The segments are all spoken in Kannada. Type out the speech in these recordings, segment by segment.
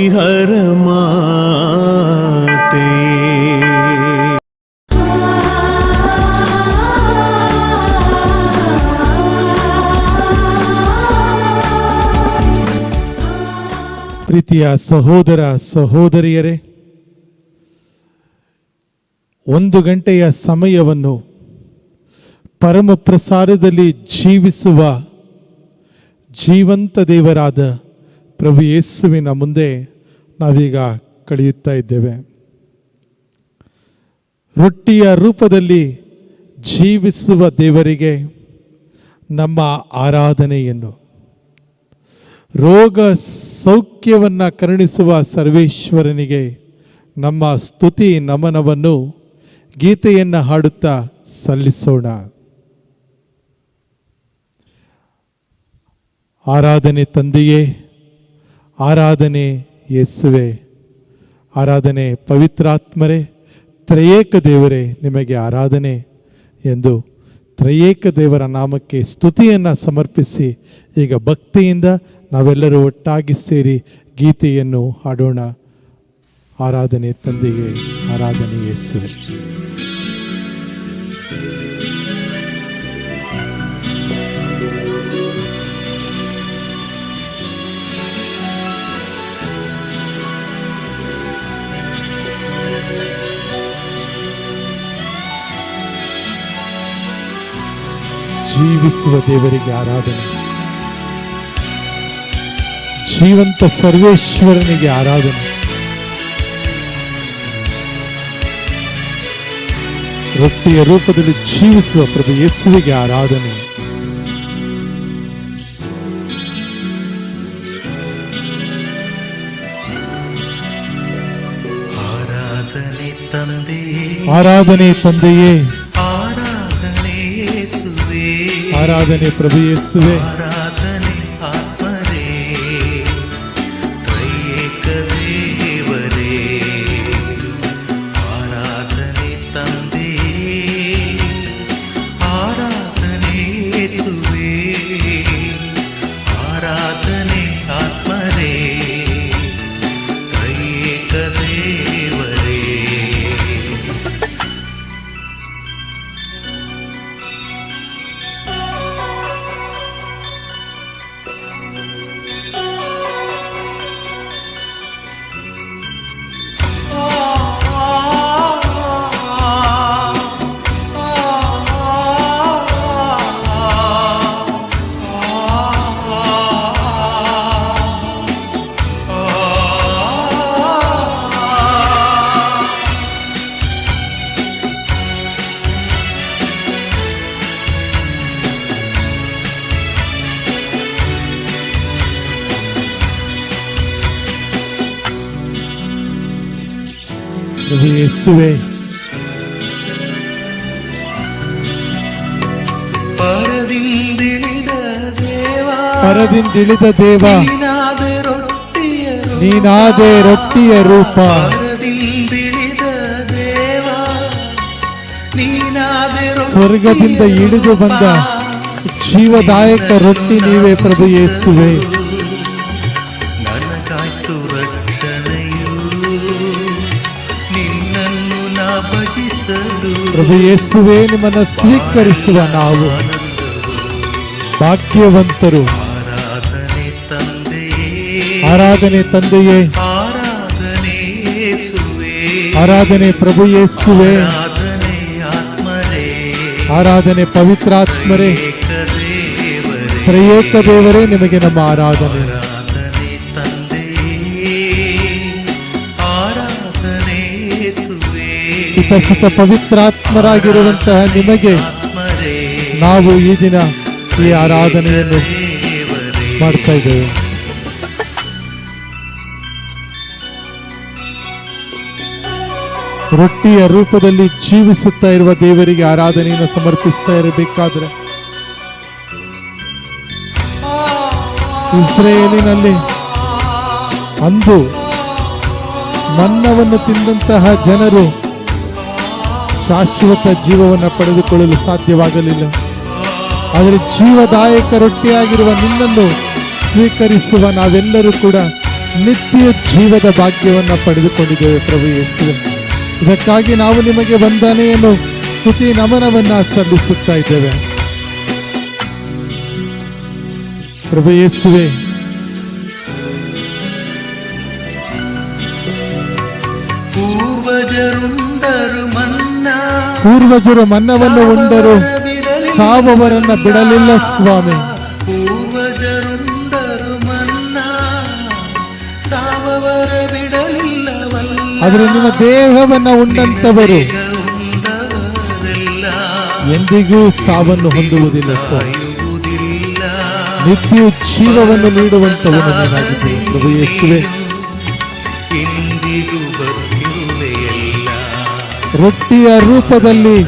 ಹರಿಹರ ಮಾತೆ. ಪ್ರೀತಿಯ ಸಹೋದರ ಸಹೋದರಿಯರೇ, 1 ಗಂಟೆಯ ಸಮಯವನ್ನು ಪರಮ ಪ್ರಸಾರದಲ್ಲಿ ಜೀವಿಸುವ ಜೀವಂತ ದೇವರಾದ ಪ್ರಭು ಯೇಸುವಿನ ಮುಂದೆ ನಾವೀಗ ಕಳೆಯುತ್ತಾ ಇದ್ದೇವೆ. ರೊಟ್ಟಿಯ ರೂಪದಲ್ಲಿ ಜೀವಿಸುವ ದೇವರಿಗೆ ನಮ್ಮ ಆರಾಧನೆಯನ್ನು, ರೋಗ ಸೌಖ್ಯವನ್ನು ಕರುಣಿಸುವ ಸರ್ವೇಶ್ವರನಿಗೆ ನಮ್ಮ ಸ್ತುತಿ ನಮನವನ್ನು ಗೀತೆಯನ್ನು ಹಾಡುತ್ತಾ ಸಲ್ಲಿಸೋಣ. ಆರಾಧನೆ ತಂದೆಯೇ, ಆರಾಧನೆ ಯೇಸುವೆ, ಆರಾಧನೆ ಪವಿತ್ರಾತ್ಮರೇ, ತ್ರಯೇಕ ದೇವರೇ ನಿಮಗೆ ಆರಾಧನೆ ಎಂದು ತ್ರಯೇಕ ದೇವರ ನಾಮಕ್ಕೆ ಸ್ತುತಿಯನ್ನು ಸಮರ್ಪಿಸಿ ಈಗ ಭಕ್ತಿಯಿಂದ ನಾವೆಲ್ಲರೂ ಒಟ್ಟಾಗಿ ಸೇರಿ ಗೀತೆಯನ್ನು ಹಾಡೋಣ. ಆರಾಧನೆ ತಂದೆಗೆ, ಆರಾಧನೆ ಯೇಸುವೆ. ಜೀವಿಸುವ ದೇವರಿಗೆ ಆರಾಧನೆ, ಜೀವಂತ ಸರ್ವೇಶ್ವರನಿಗೆ ಆರಾಧನೆ, ರೊಟ್ಟಿಯ ರೂಪದಲ್ಲಿ ಜೀವಿಸುವ ಪ್ರಭು ಯೇಸುವಿಗೆ ಆರಾಧನೆ. ಆರಾಧನೆ ತಂದೆಯೇ, ಆರಾಧನೆ ತಂದೆಯೇ, ಆರಾಧನೆ ಪ್ರಭು ಯೇಸುವೆ, ಆರಾಧನೆ ಆತ್ಮರೇ, ತ್ರಯೇಕ ದೇವರೇ, ಆರಾಧನೆ ತಂದೆಯೇ, ಆರಾಧನೆ ಯೇಸುವೇ, ಆರಾಧನೆ ಆತ್ಮರೇ, ತ್ರಯೇಕ ದೇವರೇ. ಪ್ರಭು ಯೇಸುವೆ, ಪರದಿಂದಿಳಿದ ದೇವ, ನೀನಾದೆ ರೊಟ್ಟಿಯ ರೂಪ, ಸ್ವರ್ಗದಿಂದ ಇಳಿದು ಬಂದ ಜೀವದಾಯಕ ರೊಟ್ಟಿ ನೀವೇ ಪ್ರಭು ಯೇಸುವೆ. ಪ್ರಭು ಯೇಸುವೆ, ನಿಮ್ಮನ್ನು ಸ್ವೀಕರಿಸುವ ನಾವು ಭಾಗ್ಯವಂತರು. ಆರಾಧನೆ ತಂದೆಯೇ, ಆರಾಧನೆ ಪ್ರಭು ಯೇಸುವೆ, ಆರಾಧನೆ ಪವಿತ್ರಾತ್ಮರೇ, ತ್ರಯೇಕ ದೇವರೇ ನಿಮಗೆ ನಮ್ಮ ಆರಾಧನೆ. ಹಿತಸುತ ಪವಿತ್ರಾತ್ಮರಾಗಿರುವಂತಹ ನಿಮಗೆ ನಾವು ಈ ದಿನ ಈ ಆರಾಧನೆಯನ್ನು ಮಾಡ್ತಾ ಇದ್ದೇವೆ. ರೊಟ್ಟಿಯ ರೂಪದಲ್ಲಿ ಜೀವಿಸುತ್ತಾ ಇರುವ ದೇವರಿಗೆ ಆರಾಧನೆಯನ್ನು ಸಮರ್ಪಿಸ್ತಾ ಇರಬೇಕಾದ್ರೆ, ಇಸ್ರೇಲಿನಲ್ಲಿ ಅಂದು ಮನ್ನವನ್ನು ತಿಂದಂತಹ ಜನರು ಶಾಶ್ವತ ಜೀವವನ್ನು ಪಡೆದುಕೊಳ್ಳಲು ಸಾಧ್ಯವಾಗಲಿಲ್ಲ. ಆದರೆ ಜೀವದಾಯಕ ರೊಟ್ಟಿಯಾಗಿರುವ ನಿನ್ನನ್ನು ಸ್ವೀಕರಿಸುವ ನಾವೆಲ್ಲರೂ ಕೂಡ ನಿತ್ಯ ಜೀವದ ಭಾಗ್ಯವನ್ನು ಪಡೆದುಕೊಂಡಿದ್ದೇವೆ ಪ್ರಭು ಯೇಸುವೆ. ಇದಕ್ಕಾಗಿ ನಾವು ನಿಮಗೆ ವಂದನೆಯನ್ನು ಸ್ತುತಿ ನಮನವನ್ನ ಸಲ್ಲಿಸುತ್ತಾ ಇದ್ದೇವೆ ಪ್ರಭು ಯೇಸುವೆ. ಪೂರ್ವಜರು ಮನ್ನವನ್ನು ಉಂಡರು, ಸಾವವರನ್ನ ಬಿಡಲಿಲ್ಲ ಸ್ವಾಮಿ. ಆದರೆ ನಿಮ್ಮ ದೇಹವನ್ನ ಉಂಡಂತವರು ಎಂದಿಗೂ ಸಾವನ್ನು ಹೊಂದುವುದಿಲ್ಲ ಸ್ವಾಮಿ. ನಿತ್ಯ ಜೀವವನ್ನು ನೀಡುವಂತವನು ನೀನಾಗಿದ್ದೆ ಪ್ರಭು ಯೇಸುವೆ. ರೊಟ್ಟಿಯ ರೂಪದಲ್ಲಿ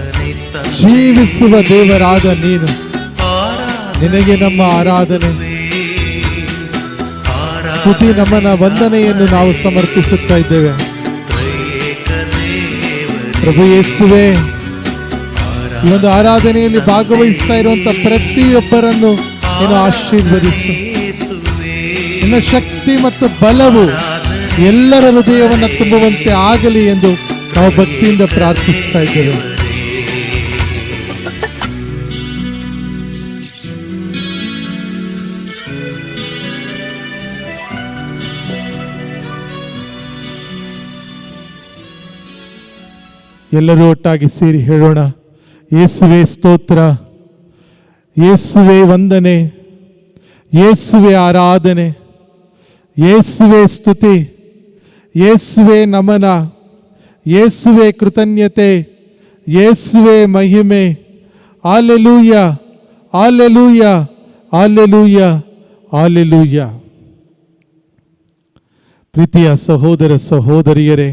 ಜೀವಿಸುವ ದೇವರಾದ ನೀನು, ನಿನಗೆ ನಮ್ಮ ಆರಾಧನೆ, ಸ್ತುತಿ, ನಮನ, ವಂದನೆಯನ್ನು ನಾವು ಸಮರ್ಪಿಸುತ್ತಾ ಇದ್ದೇವೆ ಪ್ರಭು ಯೇಸುವೆ. ಈ ಒಂದು ಆರಾಧನೆಯಲ್ಲಿ ಭಾಗವಹಿಸ್ತಾ ಇರುವಂತ ಪ್ರತಿಯೊಬ್ಬರನ್ನು ನೀನು ಆಶೀರ್ವದಿಸು. ನಿನ್ನ ಶಕ್ತಿ ಮತ್ತು ಬಲವು ಎಲ್ಲರ ಹೃದಯವನ್ನು ತುಂಬುವಂತೆ ಆಗಲಿ ಎಂದು ನಾವು ಭಕ್ತಿಯಿಂದ ಪ್ರಾರ್ಥಿಸ್ತಾ ಇದ್ದೇವೆ. ಎಲ್ಲರೂ ಒಟ್ಟಾಗಿ ಸೇರಿ ಹೇಳೋಣ: ಯೇಸುವೆ ಸ್ತೋತ್ರ, ಯೇಸುವೆ ವಂದನೆ, ಯೇಸುವೆ ಆರಾಧನೆ, ಯೇಸುವೆ ಸ್ತುತಿ, ಯೇಸುವೆ ನಮನ, ಯೇಸುವೆ ಕೃತಜ್ಞತೆ, ಯೇಸುವೆ ಮಹಿಮೆ. Hallelujah, hallelujah, hallelujah, hallelujah. ಪ್ರೀತಿಯ ಸಹೋದರ ಸಹೋದರಿಯರೇ,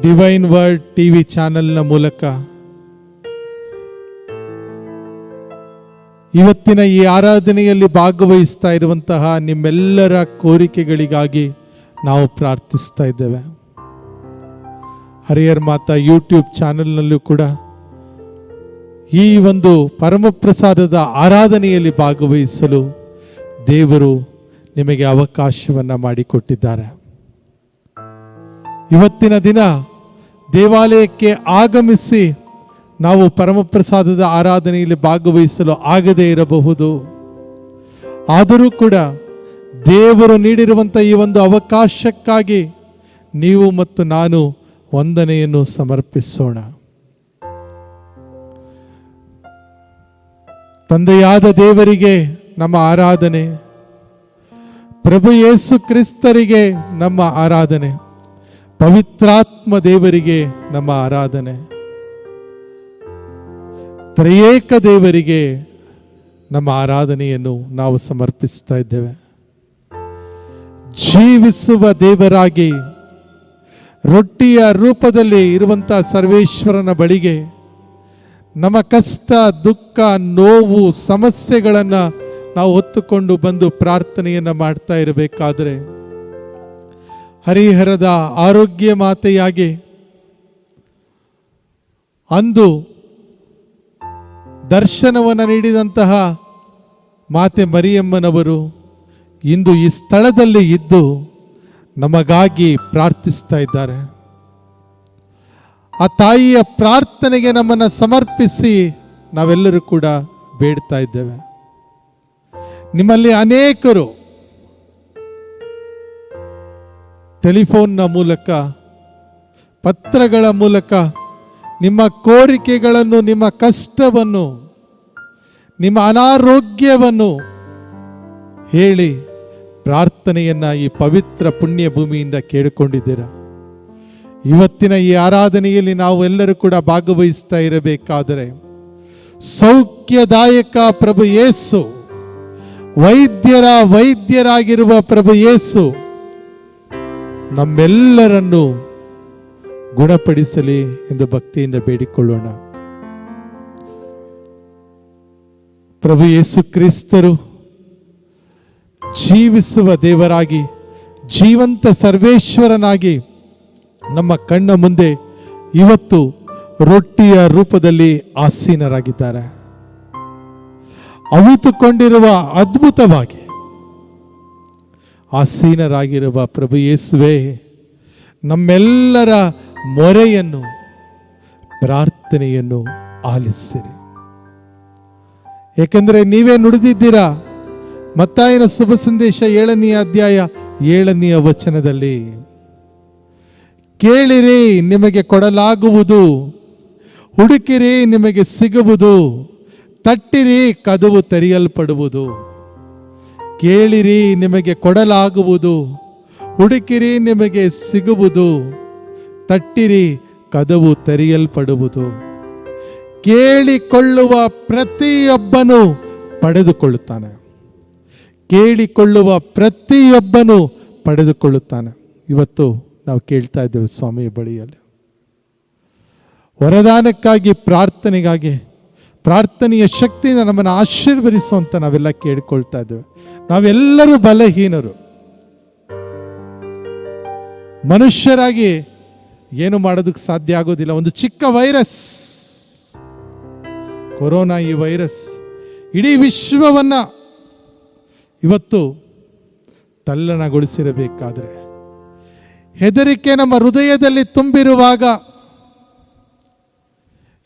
ಡಿವೈನ್ ವರ್ಡ್ ಟಿವಿ ಚಾನೆಲ್ನ ಮೂಲಕ ಇವತ್ತಿನ ಈ ಆರಾಧನೆಯಲ್ಲಿ ಭಾಗವಹಿಸ್ತಾ ಇರುವಂತಹ ನಿಮ್ಮೆಲ್ಲರ ಕೋರಿಕೆಗಳಿಗಾಗಿ ನಾವು ಪ್ರಾರ್ಥಿಸ್ತಾ ಇದ್ದೇವೆ. ಹರಿಹರ ಮಾತಾ ಯೂಟ್ಯೂಬ್ ಚಾನೆಲ್ನಲ್ಲೂ ಕೂಡ ಈ ಒಂದು ಪರಮಪ್ರಸಾದದ ಆರಾಧನೆಯಲ್ಲಿ ಭಾಗವಹಿಸಲು ದೇವರು ನಿಮಗೆ ಅವಕಾಶವನ್ನು ಮಾಡಿಕೊಟ್ಟಿದ್ದಾರೆ. ಇವತ್ತಿನ ದಿನ ದೇವಾಲಯಕ್ಕೆ ಆಗಮಿಸಿ ನಾವು ಪರಮಪ್ರಸಾದದ ಆರಾಧನೆಯಲ್ಲಿ ಭಾಗವಹಿಸಲು ಆಗದೇ ಇರಬಹುದು. ಆದರೂ ಕೂಡ ದೇವರು ನೀಡಿರುವಂಥ ಈ ಒಂದು ಅವಕಾಶಕ್ಕಾಗಿ ನೀವು ಮತ್ತು ನಾನು ವಂದನೆಯನ್ನು ಸಮರ್ಪಿಸೋಣ. ತಂದೆಯಾದ ದೇವರಿಗೆ ನಮ್ಮ ಆರಾಧನೆ, ಪ್ರಭು ಯೇಸು ಕ್ರಿಸ್ತರಿಗೆ ನಮ್ಮ ಆರಾಧನೆ, ಪವಿತ್ರಾತ್ಮ ದೇವರಿಗೆ ನಮ್ಮ ಆರಾಧನೆ, ತ್ರಿಯೇಕ ದೇವರಿಗೆ ನಮ್ಮ ಆರಾಧನೆಯನ್ನು ನಾವು ಸಮರ್ಪಿಸ್ತಾ ಇದ್ದೇವೆ. ಜೀವಿಸುವ ದೇವರಾಗಿ ರೊಟ್ಟಿಯ ರೂಪದಲ್ಲಿ ಇರುವಂಥ ಸರ್ವೇಶ್ವರನ ಬಳಿಗೆ ನಮ್ಮ ಕಷ್ಟ, ದುಃಖ, ನೋವು, ಸಮಸ್ಯೆಗಳನ್ನು ನಾವು ಹೊತ್ತುಕೊಂಡು ಬಂದು ಪ್ರಾರ್ಥನೆಯನ್ನು ಮಾಡ್ತಾ ಇರಬೇಕಾದರೆ, ಹರಿಹರದ ಆರೋಗ್ಯ ಮಾತೆಯಾಗಿ ಅಂದು ದರ್ಶನವನ್ನು ನೀಡಿದಂತಹ ಮಾತೆ ಮರಿಯಮ್ಮನವರು ಇಂದು ಈ ಸ್ಥಳದಲ್ಲಿ ಇದ್ದು ನಮಗಾಗಿ ಪ್ರಾರ್ಥಿಸ್ತಾ ಇದ್ದಾರೆ. ಆ ತಾಯಿಯ ಪ್ರಾರ್ಥನೆಗೆ ನಮ್ಮನ್ನು ಸಮರ್ಪಿಸಿ ನಾವೆಲ್ಲರೂ ಕೂಡ ಬೇಡ್ತಾ ಇದ್ದೇವೆ. ನಿಮ್ಮಲ್ಲಿ ಅನೇಕರು ಟೆಲಿಫೋನ್ನ ಮೂಲಕ, ಪತ್ರಗಳ ಮೂಲಕ ನಿಮ್ಮ ಕೋರಿಕೆಗಳನ್ನು, ನಿಮ್ಮ ಕಷ್ಟವನ್ನು, ನಿಮ್ಮ ಅನಾರೋಗ್ಯವನ್ನು ಹೇಳಿ ಪ್ರಾರ್ಥನೆಯನ್ನು ಈ ಪವಿತ್ರ ಪುಣ್ಯ ಭೂಮಿಯಿಂದ ಕೇಳಿಕೊಂಡಿದ್ದೀರಾ. ಇವತ್ತಿನ ಈ ಆರಾಧನೆಯಲ್ಲಿ ನಾವು ಎಲ್ಲರೂ ಕೂಡ ಭಾಗವಹಿಸ್ತಾ ಇರಬೇಕಾದರೆ ಸೌಖ್ಯದಾಯಕ ಪ್ರಭು ಯೇಸು, ವೈದ್ಯರ ವೈದ್ಯರಾಗಿರುವ ಪ್ರಭು ಯೇಸು ನಮ್ಮೆಲ್ಲರನ್ನು ಗುಣಪಡಿಸಲಿ ಎಂದು ಭಕ್ತಿಯಿಂದ ಬೇಡಿಕೊಳ್ಳೋಣ. ಪ್ರಭು ಯೇಸು ಕ್ರಿಸ್ತರು ಜೀವಿಸುವ ದೇವರಾಗಿ, ಜೀವಂತ ಸರ್ವೇಶ್ವರನಾಗಿ ನಮ್ಮ ಕಣ್ಣ ಮುಂದೆ ಇವತ್ತು ರೊಟ್ಟಿಯ ರೂಪದಲ್ಲಿ ಆಸೀನರಾಗಿದ್ದಾರೆ. ಅವಿತುಕೊಂಡಿರುವ ಅದ್ಭುತವಾಗಿ ಆಸೀನರಾಗಿರುವ ಪ್ರಭು ಯೇಸುವೆ, ನಮ್ಮೆಲ್ಲರ ಮೊರೆಯನ್ನು ಪ್ರಾರ್ಥನೆಯನ್ನು ಆಲಿಸಿರಿ. ಏಕೆಂದರೆ ನೀವೇ ನುಡಿದಿದ್ದೀರಾ ಮತ್ತಾಯನ ಶುಭ ಸಂದೇಶ 7ನೇ ಅಧ್ಯಾಯ 7ನೇ ವಚನದಲ್ಲಿ, ಕೇಳಿರಿ ನಿಮಗೆ ಕೊಡಲಾಗುವುದು, ಹುಡುಕಿರಿ ನಿಮಗೆ ಸಿಗುವುದು, ತಟ್ಟಿರಿ ಕದವು ತೆರೆಯಲ್ಪಡುವುದು. ಕೇಳಿರಿ ನಿಮಗೆ ಕೊಡಲಾಗುವುದು, ಹುಡುಕಿರಿ ನಿಮಗೆ ಸಿಗುವುದು, ತಟ್ಟಿರಿ ಕದವು ತೆರೆಯಲ್ಪಡುವುದು. ಕೇಳಿಕೊಳ್ಳುವ ಪ್ರತಿಯೊಬ್ಬನು ಪಡೆದುಕೊಳ್ಳುತ್ತಾನೆ. ಕೇಳಿಕೊಳ್ಳುವ ಪ್ರತಿಯೊಬ್ಬನು ಪಡೆದುಕೊಳ್ಳುತ್ತಾನೆ. ಇವತ್ತು ನಾವು ಕೇಳ್ತಾ ಇದ್ದೇವೆ ಸ್ವಾಮಿಯ ಬಳಿಯಲ್ಲಿ ವರದಾನಕ್ಕಾಗಿ, ಪ್ರಾರ್ಥನೆಗಾಗಿ, ಪ್ರಾರ್ಥನೆಯ ಶಕ್ತಿಯಿಂದ ನಮ್ಮನ್ನು ಆಶೀರ್ವದಿಸುವಂತ ನಾವೆಲ್ಲ ಕೇಳಿಕೊಳ್ತಾ ಇದ್ದೇವೆ. ನಾವೆಲ್ಲರೂ ಬಲಹೀನರು, ಮನುಷ್ಯರಾಗಿ ಏನು ಮಾಡೋದಕ್ಕೆ ಸಾಧ್ಯ ಆಗೋದಿಲ್ಲ. ಒಂದು ಚಿಕ್ಕ ವೈರಸ್, ಕೊರೋನಾ, ಈ ವೈರಸ್ ಇಡೀ ವಿಶ್ವವನ್ನ ಇವತ್ತು ತಲ್ಲಣಗೊಳಿಸಿರಬೇಕಾದ್ರೆ, ಹೆದರಿಕೆ ನಮ್ಮ ಹೃದಯದಲ್ಲಿ ತುಂಬಿರುವಾಗ,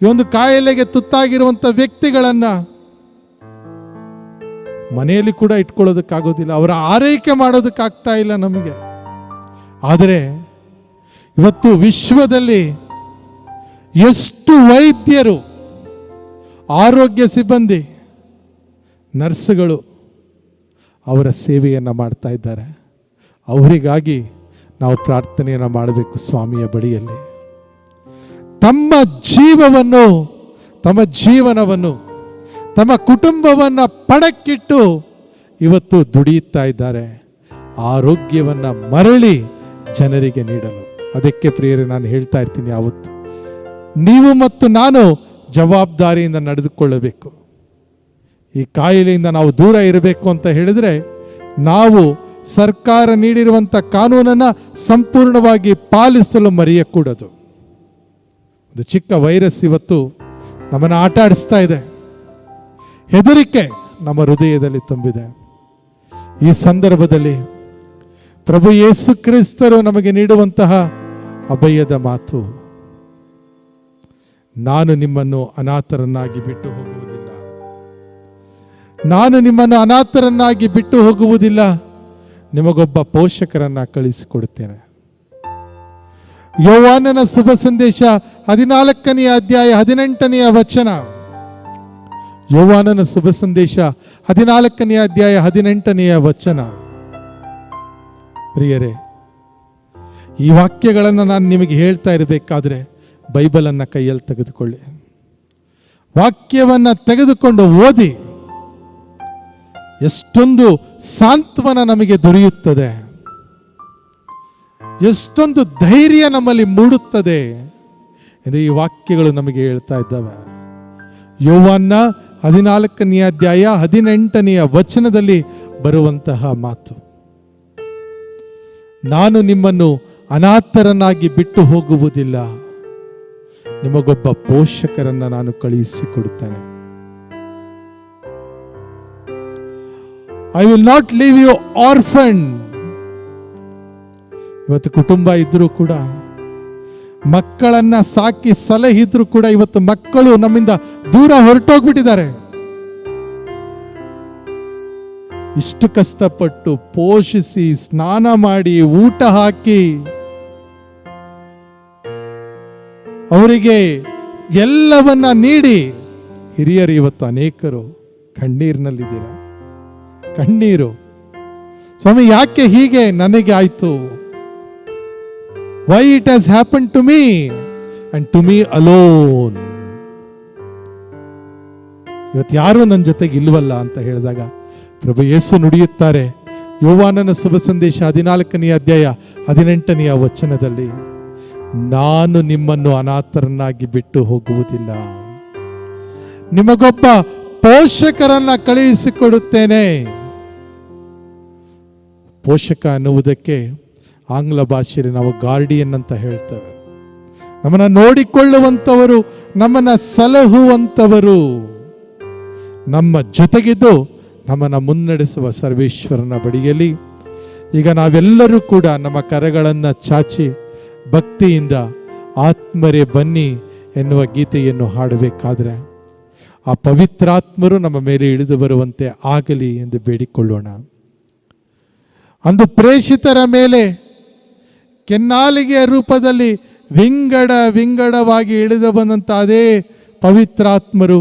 ಈ ಒಂದು ಕಾಯಿಲೆಗೆ ತುತ್ತಾಗಿರುವಂಥ ವ್ಯಕ್ತಿಗಳನ್ನ ಮನೆಯಲ್ಲಿ ಕೂಡ ಇಟ್ಕೊಳ್ಳೋದಕ್ಕಾಗೋದಿಲ್ಲ, ಅವರ ಆರೈಕೆ ಮಾಡೋದಕ್ಕಾಗ್ತಾ ಇಲ್ಲ ನಮಗೆ. ಆದರೆ ಇವತ್ತು ವಿಶ್ವದಲ್ಲಿ ಎಷ್ಟು ವೈದ್ಯರು, ಆರೋಗ್ಯ ಸಿಬ್ಬಂದಿ, ನರ್ಸ್ಗಳು ಅವರ ಸೇವೆಯನ್ನು ಮಾಡ್ತಾ ಇದ್ದಾರೆ. ಅವರಿಗಾಗಿ ನಾವು ಪ್ರಾರ್ಥನೆಯನ್ನು ಮಾಡಬೇಕು ಸ್ವಾಮಿಯ ಬಳಿಯಲ್ಲಿ. ತಮ್ಮ ಜೀವವನ್ನು, ತಮ್ಮ ಜೀವನವನ್ನು, ತಮ್ಮ ಕುಟುಂಬವನ್ನು ಪಣಕ್ಕಿಟ್ಟು ಇವತ್ತು ದುಡಿಯುತ್ತಾ ಇದ್ದಾರೆ, ಆರೋಗ್ಯವನ್ನು ಮರಳಿ ಜನರಿಗೆ ನೀಡಲು. ಅದಕ್ಕೆ ಪ್ರಿಯರೇ, ನಾನು ಹೇಳ್ತಾ ಇರ್ತೀನಿ, ಯಾವತ್ತು ನೀವು ಮತ್ತು ನಾನು ಜವಾಬ್ದಾರಿಯಿಂದ ನಡೆದುಕೊಳ್ಳಬೇಕು. ಈ ಕಾಯಿಲೆಯಿಂದ ನಾವು ದೂರ ಇರಬೇಕು ಅಂತ ಹೇಳಿದರೆ, ನಾವು ಸರ್ಕಾರ ನೀಡಿರುವಂಥ ಕಾನೂನನ್ನು ಸಂಪೂರ್ಣವಾಗಿ ಪಾಲಿಸಲು ಮರೆಯಕೂಡದು. ಒಂದು ಚಿಕ್ಕ ವೈರಸ್ ಇವತ್ತು ನಮ್ಮನ್ನು ಆಟ ಆಡಿಸ್ತಾ ಇದೆ. ಹೆದರಿಕೆ ನಮ್ಮ ಹೃದಯದಲ್ಲಿ ತುಂಬಿದೆ. ಈ ಸಂದರ್ಭದಲ್ಲಿ ಪ್ರಭು ಯೇಸು ಕ್ರಿಸ್ತರು ನಮಗೆ ನೀಡುವಂತಹ ಅಭಯದ ಮಾತು, ನಾನು ನಿಮ್ಮನ್ನು ಅನಾಥರನ್ನಾಗಿ ಬಿಟ್ಟು ಹೋಗುವುದಿಲ್ಲ, ನಾನು ನಿಮ್ಮನ್ನು ಅನಾಥರನ್ನಾಗಿ ಬಿಟ್ಟು ಹೋಗುವುದಿಲ್ಲ, ನಿಮಗೊಬ್ಬ ಪೋಷಕರನ್ನ ಕಳಿಸಿಕೊಡುತ್ತೇನೆ. ಯೋಹಾನನ ಶುಭ ಸಂದೇಶ 14ನೇ ಅಧ್ಯಾಯ 18ನೇ ವಚನ. ಯೋಹಾನನ ಶುಭ ಸಂದೇಶ 14ನೇ ಅಧ್ಯಾಯ 18ನೇ ವಚನ. ಪ್ರಿಯರೇ, ಈ ವಾಕ್ಯಗಳನ್ನು ನಾನು ನಿಮಗೆ ಹೇಳ್ತಾ ಇರಬೇಕಾದ್ರೆ ಬೈಬಲನ್ನು ಕೈಯಲ್ಲಿ ತೆಗೆದುಕೊಳ್ಳಿ, ವಾಕ್ಯವನ್ನು ತೆಗೆದುಕೊಂಡು ಓದಿ. ಎಷ್ಟೊಂದು ಸಾಂತ್ವನ ನಮಗೆ ದೊರೆಯುತ್ತದೆ, ಎಷ್ಟೊಂದು ಧೈರ್ಯ ನಮ್ಮಲ್ಲಿ ಮೂಡುತ್ತದೆ ಎಂದು ಈ ವಾಕ್ಯಗಳು ನಮಗೆ ಹೇಳ್ತಾ ಇದ್ದಾವೆ. ಯೋಹಾನ 14ನೇ ಅಧ್ಯಾಯ 18ನೇ ವಚನದಲ್ಲಿ ಬರುವಂತಹ ಮಾತು, ನಾನು ನಿಮ್ಮನ್ನು ಅನಾಥರನ್ನಾಗಿ ಬಿಟ್ಟು ಹೋಗುವುದಿಲ್ಲ, ನಿಮಗೊಬ್ಬ ಪೋಷಕರನ್ನ ನಾನು ಕಳುಹಿಸಿಕೊಡುತ್ತೇನೆ. I will not leave you orphan. ಇವತ್ತು ಕುಟುಂಬ ಇದ್ರೂ ಕೂಡ, ಮಕ್ಕಳನ್ನ ಸಾಕಿ ಸಲಹಿದ್ರು ಕೂಡ, ಇವತ್ತು ಮಕ್ಕಳು ನಮ್ಮಿಂದ ದೂರ ಹೊರಟೋಗ್ಬಿಟ್ಟಿದ್ದಾರೆ. ಇಷ್ಟು ಕಷ್ಟಪಟ್ಟು ಪೋಷಿಸಿ, ಸ್ನಾನ ಮಾಡಿ, ಊಟ ಹಾಕಿ, ಅವರಿಗೆ ಎಲ್ಲವನ್ನ ನೀಡಿ, ಹಿರಿಯರು ಇವತ್ತು ಅನೇಕರು ಕಣ್ಣೀರಿನಲ್ಲಿದ್ದೀರ. ಕಣ್ಣೀರು, ಸ್ವಾಮಿ ಯಾಕೆ ಹೀಗೆ ನನಗೆ ಆಯ್ತು? Why it has happen to me and to me alone. ಇವತ್ತು ಯಾರು ನನ್ನ ಜೊತೆಗೆ ಇಲ್ವಲ್ಲ ಅಂತ ಹೇಳಿದಾಗ ಪ್ರಭು ಯೇಸು ನುಡಿಯುತ್ತಾರೆ, ಯೋಹಾನನ ಶುಭ ಸಂದೇಶ 14ನೇ ಅಧ್ಯಾಯ 18ನೇ ವಚನದಲ್ಲಿ, ನಾನು ನಿಮ್ಮನ್ನು ಅನಾಥರನ್ನಾಗಿ ಬಿಟ್ಟು ಹೋಗುವುದಿಲ್ಲ, ನಿಮಗೊಬ್ಬ ಪೋಷಕರನ್ನ ಕಳುಹಿಸಿಕೊಡುತ್ತೇನೆ. ಪೋಷಕ ಅನ್ನುವುದಕ್ಕೆ ಆಂಗ್ಲ ಭಾಷೆಯಲ್ಲಿ ನಾವು ಗಾರ್ಡಿಯನ್ ಅಂತ ಹೇಳ್ತೇವೆ. ನಮ್ಮನ್ನು ನೋಡಿಕೊಳ್ಳುವಂಥವರು, ನಮ್ಮನ್ನು ಸಲಹುವಂಥವರು, ನಮ್ಮ ಜೊತೆಗಿದ್ದು ನಮ್ಮನ್ನು ಮುನ್ನಡೆಸುವ ಸರ್ವೇಶ್ವರನ ಬಳಿಯಲ್ಲಿ ಈಗ ನಾವೆಲ್ಲರೂ ಕೂಡ ನಮ್ಮ ಕರಗಳನ್ನು ಚಾಚಿ ಭಕ್ತಿಯಿಂದ ಆತ್ಮರೇ ಬನ್ನಿ ಎನ್ನುವ ಗೀತೆಯನ್ನು ಹಾಡಬೇಕಾದ್ರೆ ಆ ಪವಿತ್ರಾತ್ಮರು ನಮ್ಮ ಮೇಲೆ ಇಳಿದು ಬರುವಂತೆ ಆಗಲಿ ಎಂದು ಬೇಡಿಕೊಳ್ಳೋಣ. ಅಂದು ಪ್ರೇಷಿತರ ಮೇಲೆ ಕೆನ್ನಾಲಿಗೆಯ ರೂಪದಲ್ಲಿ ವಿಂಗಡವಾಗಿ ಇಳಿದು ಬಂದಂಥ ಅದೇ ಪವಿತ್ರಾತ್ಮರು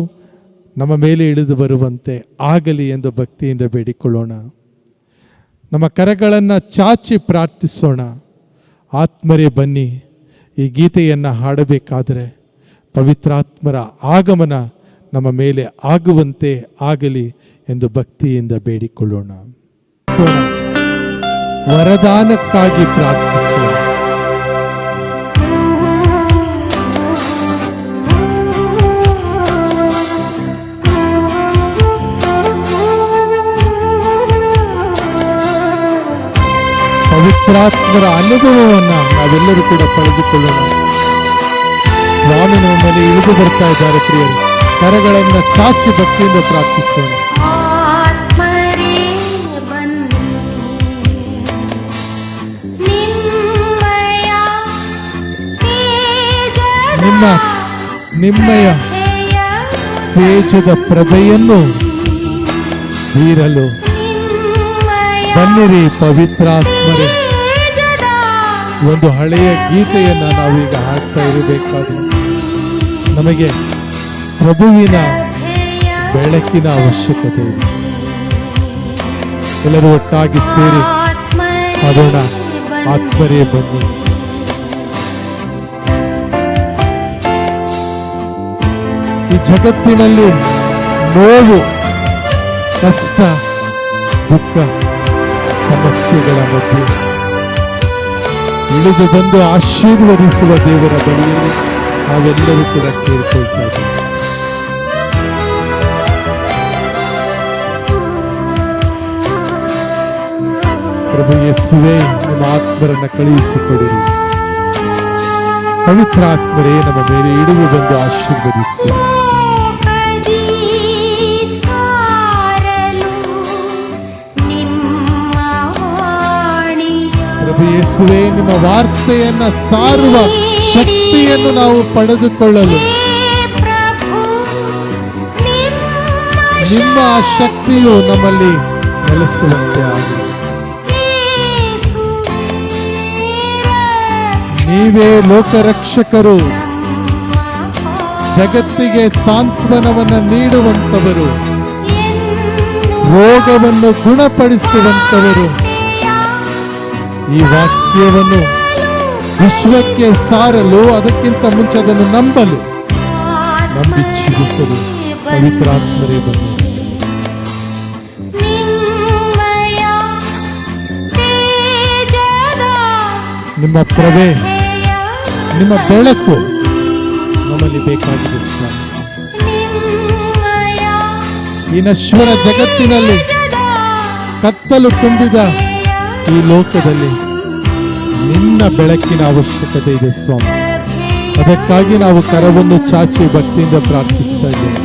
ನಮ್ಮ ಮೇಲೆ ಇಳಿದು ಬರುವಂತೆ ಆಗಲಿ ಎಂದು ಭಕ್ತಿಯಿಂದ ಬೇಡಿಕೊಳ್ಳೋಣ. ನಮ್ಮ ಕರಗಳನ್ನು ಚಾಚಿ ಪ್ರಾರ್ಥಿಸೋಣ. ಆತ್ಮರೇ ಬನ್ನಿ ಈ ಗೀತೆಯನ್ನು ಹಾಡಬೇಕಾದರೆ ಪವಿತ್ರಾತ್ಮರ ಆಗಮನ ನಮ್ಮ ಮೇಲೆ ಆಗುವಂತೆ ಆಗಲಿ ಎಂದು ಭಕ್ತಿಯಿಂದ ಬೇಡಿಕೊಳ್ಳೋಣ. ವರದಾನಕ್ಕಾಗಿ ಪ್ರಾರ್ಥಿಸೋಣ. ಪವಿತ್ರಾತ್ಮರ ಅನುಭವವನ್ನು ನಾವೆಲ್ಲರೂ ಕೂಡ ಪಡೆದುಕೊಳ್ಳೋಣ. ಸ್ವಾಮಿ ನಮ್ಮ ಮೇಲೆ ಇಳಿದು ಬರ್ತಾ ಇದ್ದಾರೆ ಪ್ರಿಯರು. ಕರಗಳನ್ನು ಚಾಚಿ ಭಕ್ತಿಯಿಂದ ಪ್ರಾರ್ಥಿಸೋಣ. ನಿಮ್ಮಯ ತೇಜದ ಪ್ರಭೆಯನ್ನು ಬೀರಲು ಬನ್ನಿರಿ ಪವಿತ್ರಾತ್ಮರೇ. ಒಂದು ಹಳೆಯ ಗೀತೆಯನ್ನು ನಾವೀಗ ಹಾಡ್ತಾ ಇರಬೇಕಾದ್ರೆ ನಮಗೆ ಪ್ರಭುವಿನ ಬೆಳಕಿನ ಅವಶ್ಯಕತೆ ಇದೆ. ಎಲ್ಲರೂ ಒಟ್ಟಾಗಿ ಸೇರಿ ಹಾಡೋಣ. ಆತ್ಮರೇ ಬನ್ನಿ. ಈ ಜಗತ್ತಿನಲ್ಲಿ ನೋವು, ಕಷ್ಟ, ದುಃಖ, ಸಮಸ್ಯೆಗಳ ಮಧ್ಯೆ ಇಳಿದು ಬಂದು ಆಶೀರ್ವದಿಸುವ ದೇವರ ಬಳಿಯಲ್ಲಿ ನಾವೆಲ್ಲರೂ ಕೂಡ ಕೇಳಿಕೊಳ್ತಾ ಇದ್ದೇವೆ. ಪ್ರಭು ಯೇಸುವೇ, ನಿಮ್ಮ ಆತ್ಮರನ್ನ ಕಳುಹಿಸಿಕೊಡಿರಿ. ಪವಿತ್ರ ಆತ್ಮರೇ ನಮ್ಮ ಮೇಲೆ ಇಳಿದು ಬಂದು ಆಶೀರ್ವದಿಸಿ. ಪ್ರಭು ಯೇಸುವೇ, ನಿಮ್ಮ ವಾರ್ತೆಯನ್ನ ಸಾರುವ ಶಕ್ತಿಯನ್ನು ನಾವು ಪಡೆದುಕೊಳ್ಳಲು ನಿಮ್ಮ ಶಕ್ತಿಯು ನಮ್ಮಲ್ಲಿ ನೆಲೆಸುವಂತೆ ಆಗಲಿ. ನೀವೇ ಲೋಕರಕ್ಷಕರು, ಜಗತ್ತಿಗೆ ಸಾಂತ್ವನವನ್ನು ನೀಡುವಂತವರು, ರೋಗವನ್ನು ಗುಣಪಡಿಸುವಂತವರು. ಈ ವಾಕ್ಯವನ್ನು ವಿಶ್ವಕ್ಕೆ ಸಾರಲು, ಅದಕ್ಕಿಂತ ಮುಂಚೆ ಅದನ್ನು ನಂಬಲು, ನಂಬಿ ಜೀವಿಸಲು ಪವಿತ್ರಾತ್ಮರೇ ಬನ್ನಿ. ನಿಮ್ಮ ಪ್ರಭೆ, ನಿಮ್ಮ ಬೆಳಕು ನಮ್ಮಲ್ಲಿ ಬೇಕಾಗಿದೆ ಸ್ವಾಮಿ. ಈ ನಶ್ವರ ಜಗತ್ತಿನಲ್ಲಿ ಕತ್ತಲು ತುಂಬಿದ ಈ ಲೋಕದಲ್ಲಿ ನಿನ್ನ ಬೆಳಕಿನ ಅವಶ್ಯಕತೆ ಇದೆ ಸ್ವಾಮಿ. ಅದಕ್ಕಾಗಿ ನಾವು ಕರವನ್ನು ಚಾಚಿ ಭಕ್ತಿಯಿಂದ ಪ್ರಾರ್ಥಿಸ್ತಾ ಇದ್ದೇವೆ.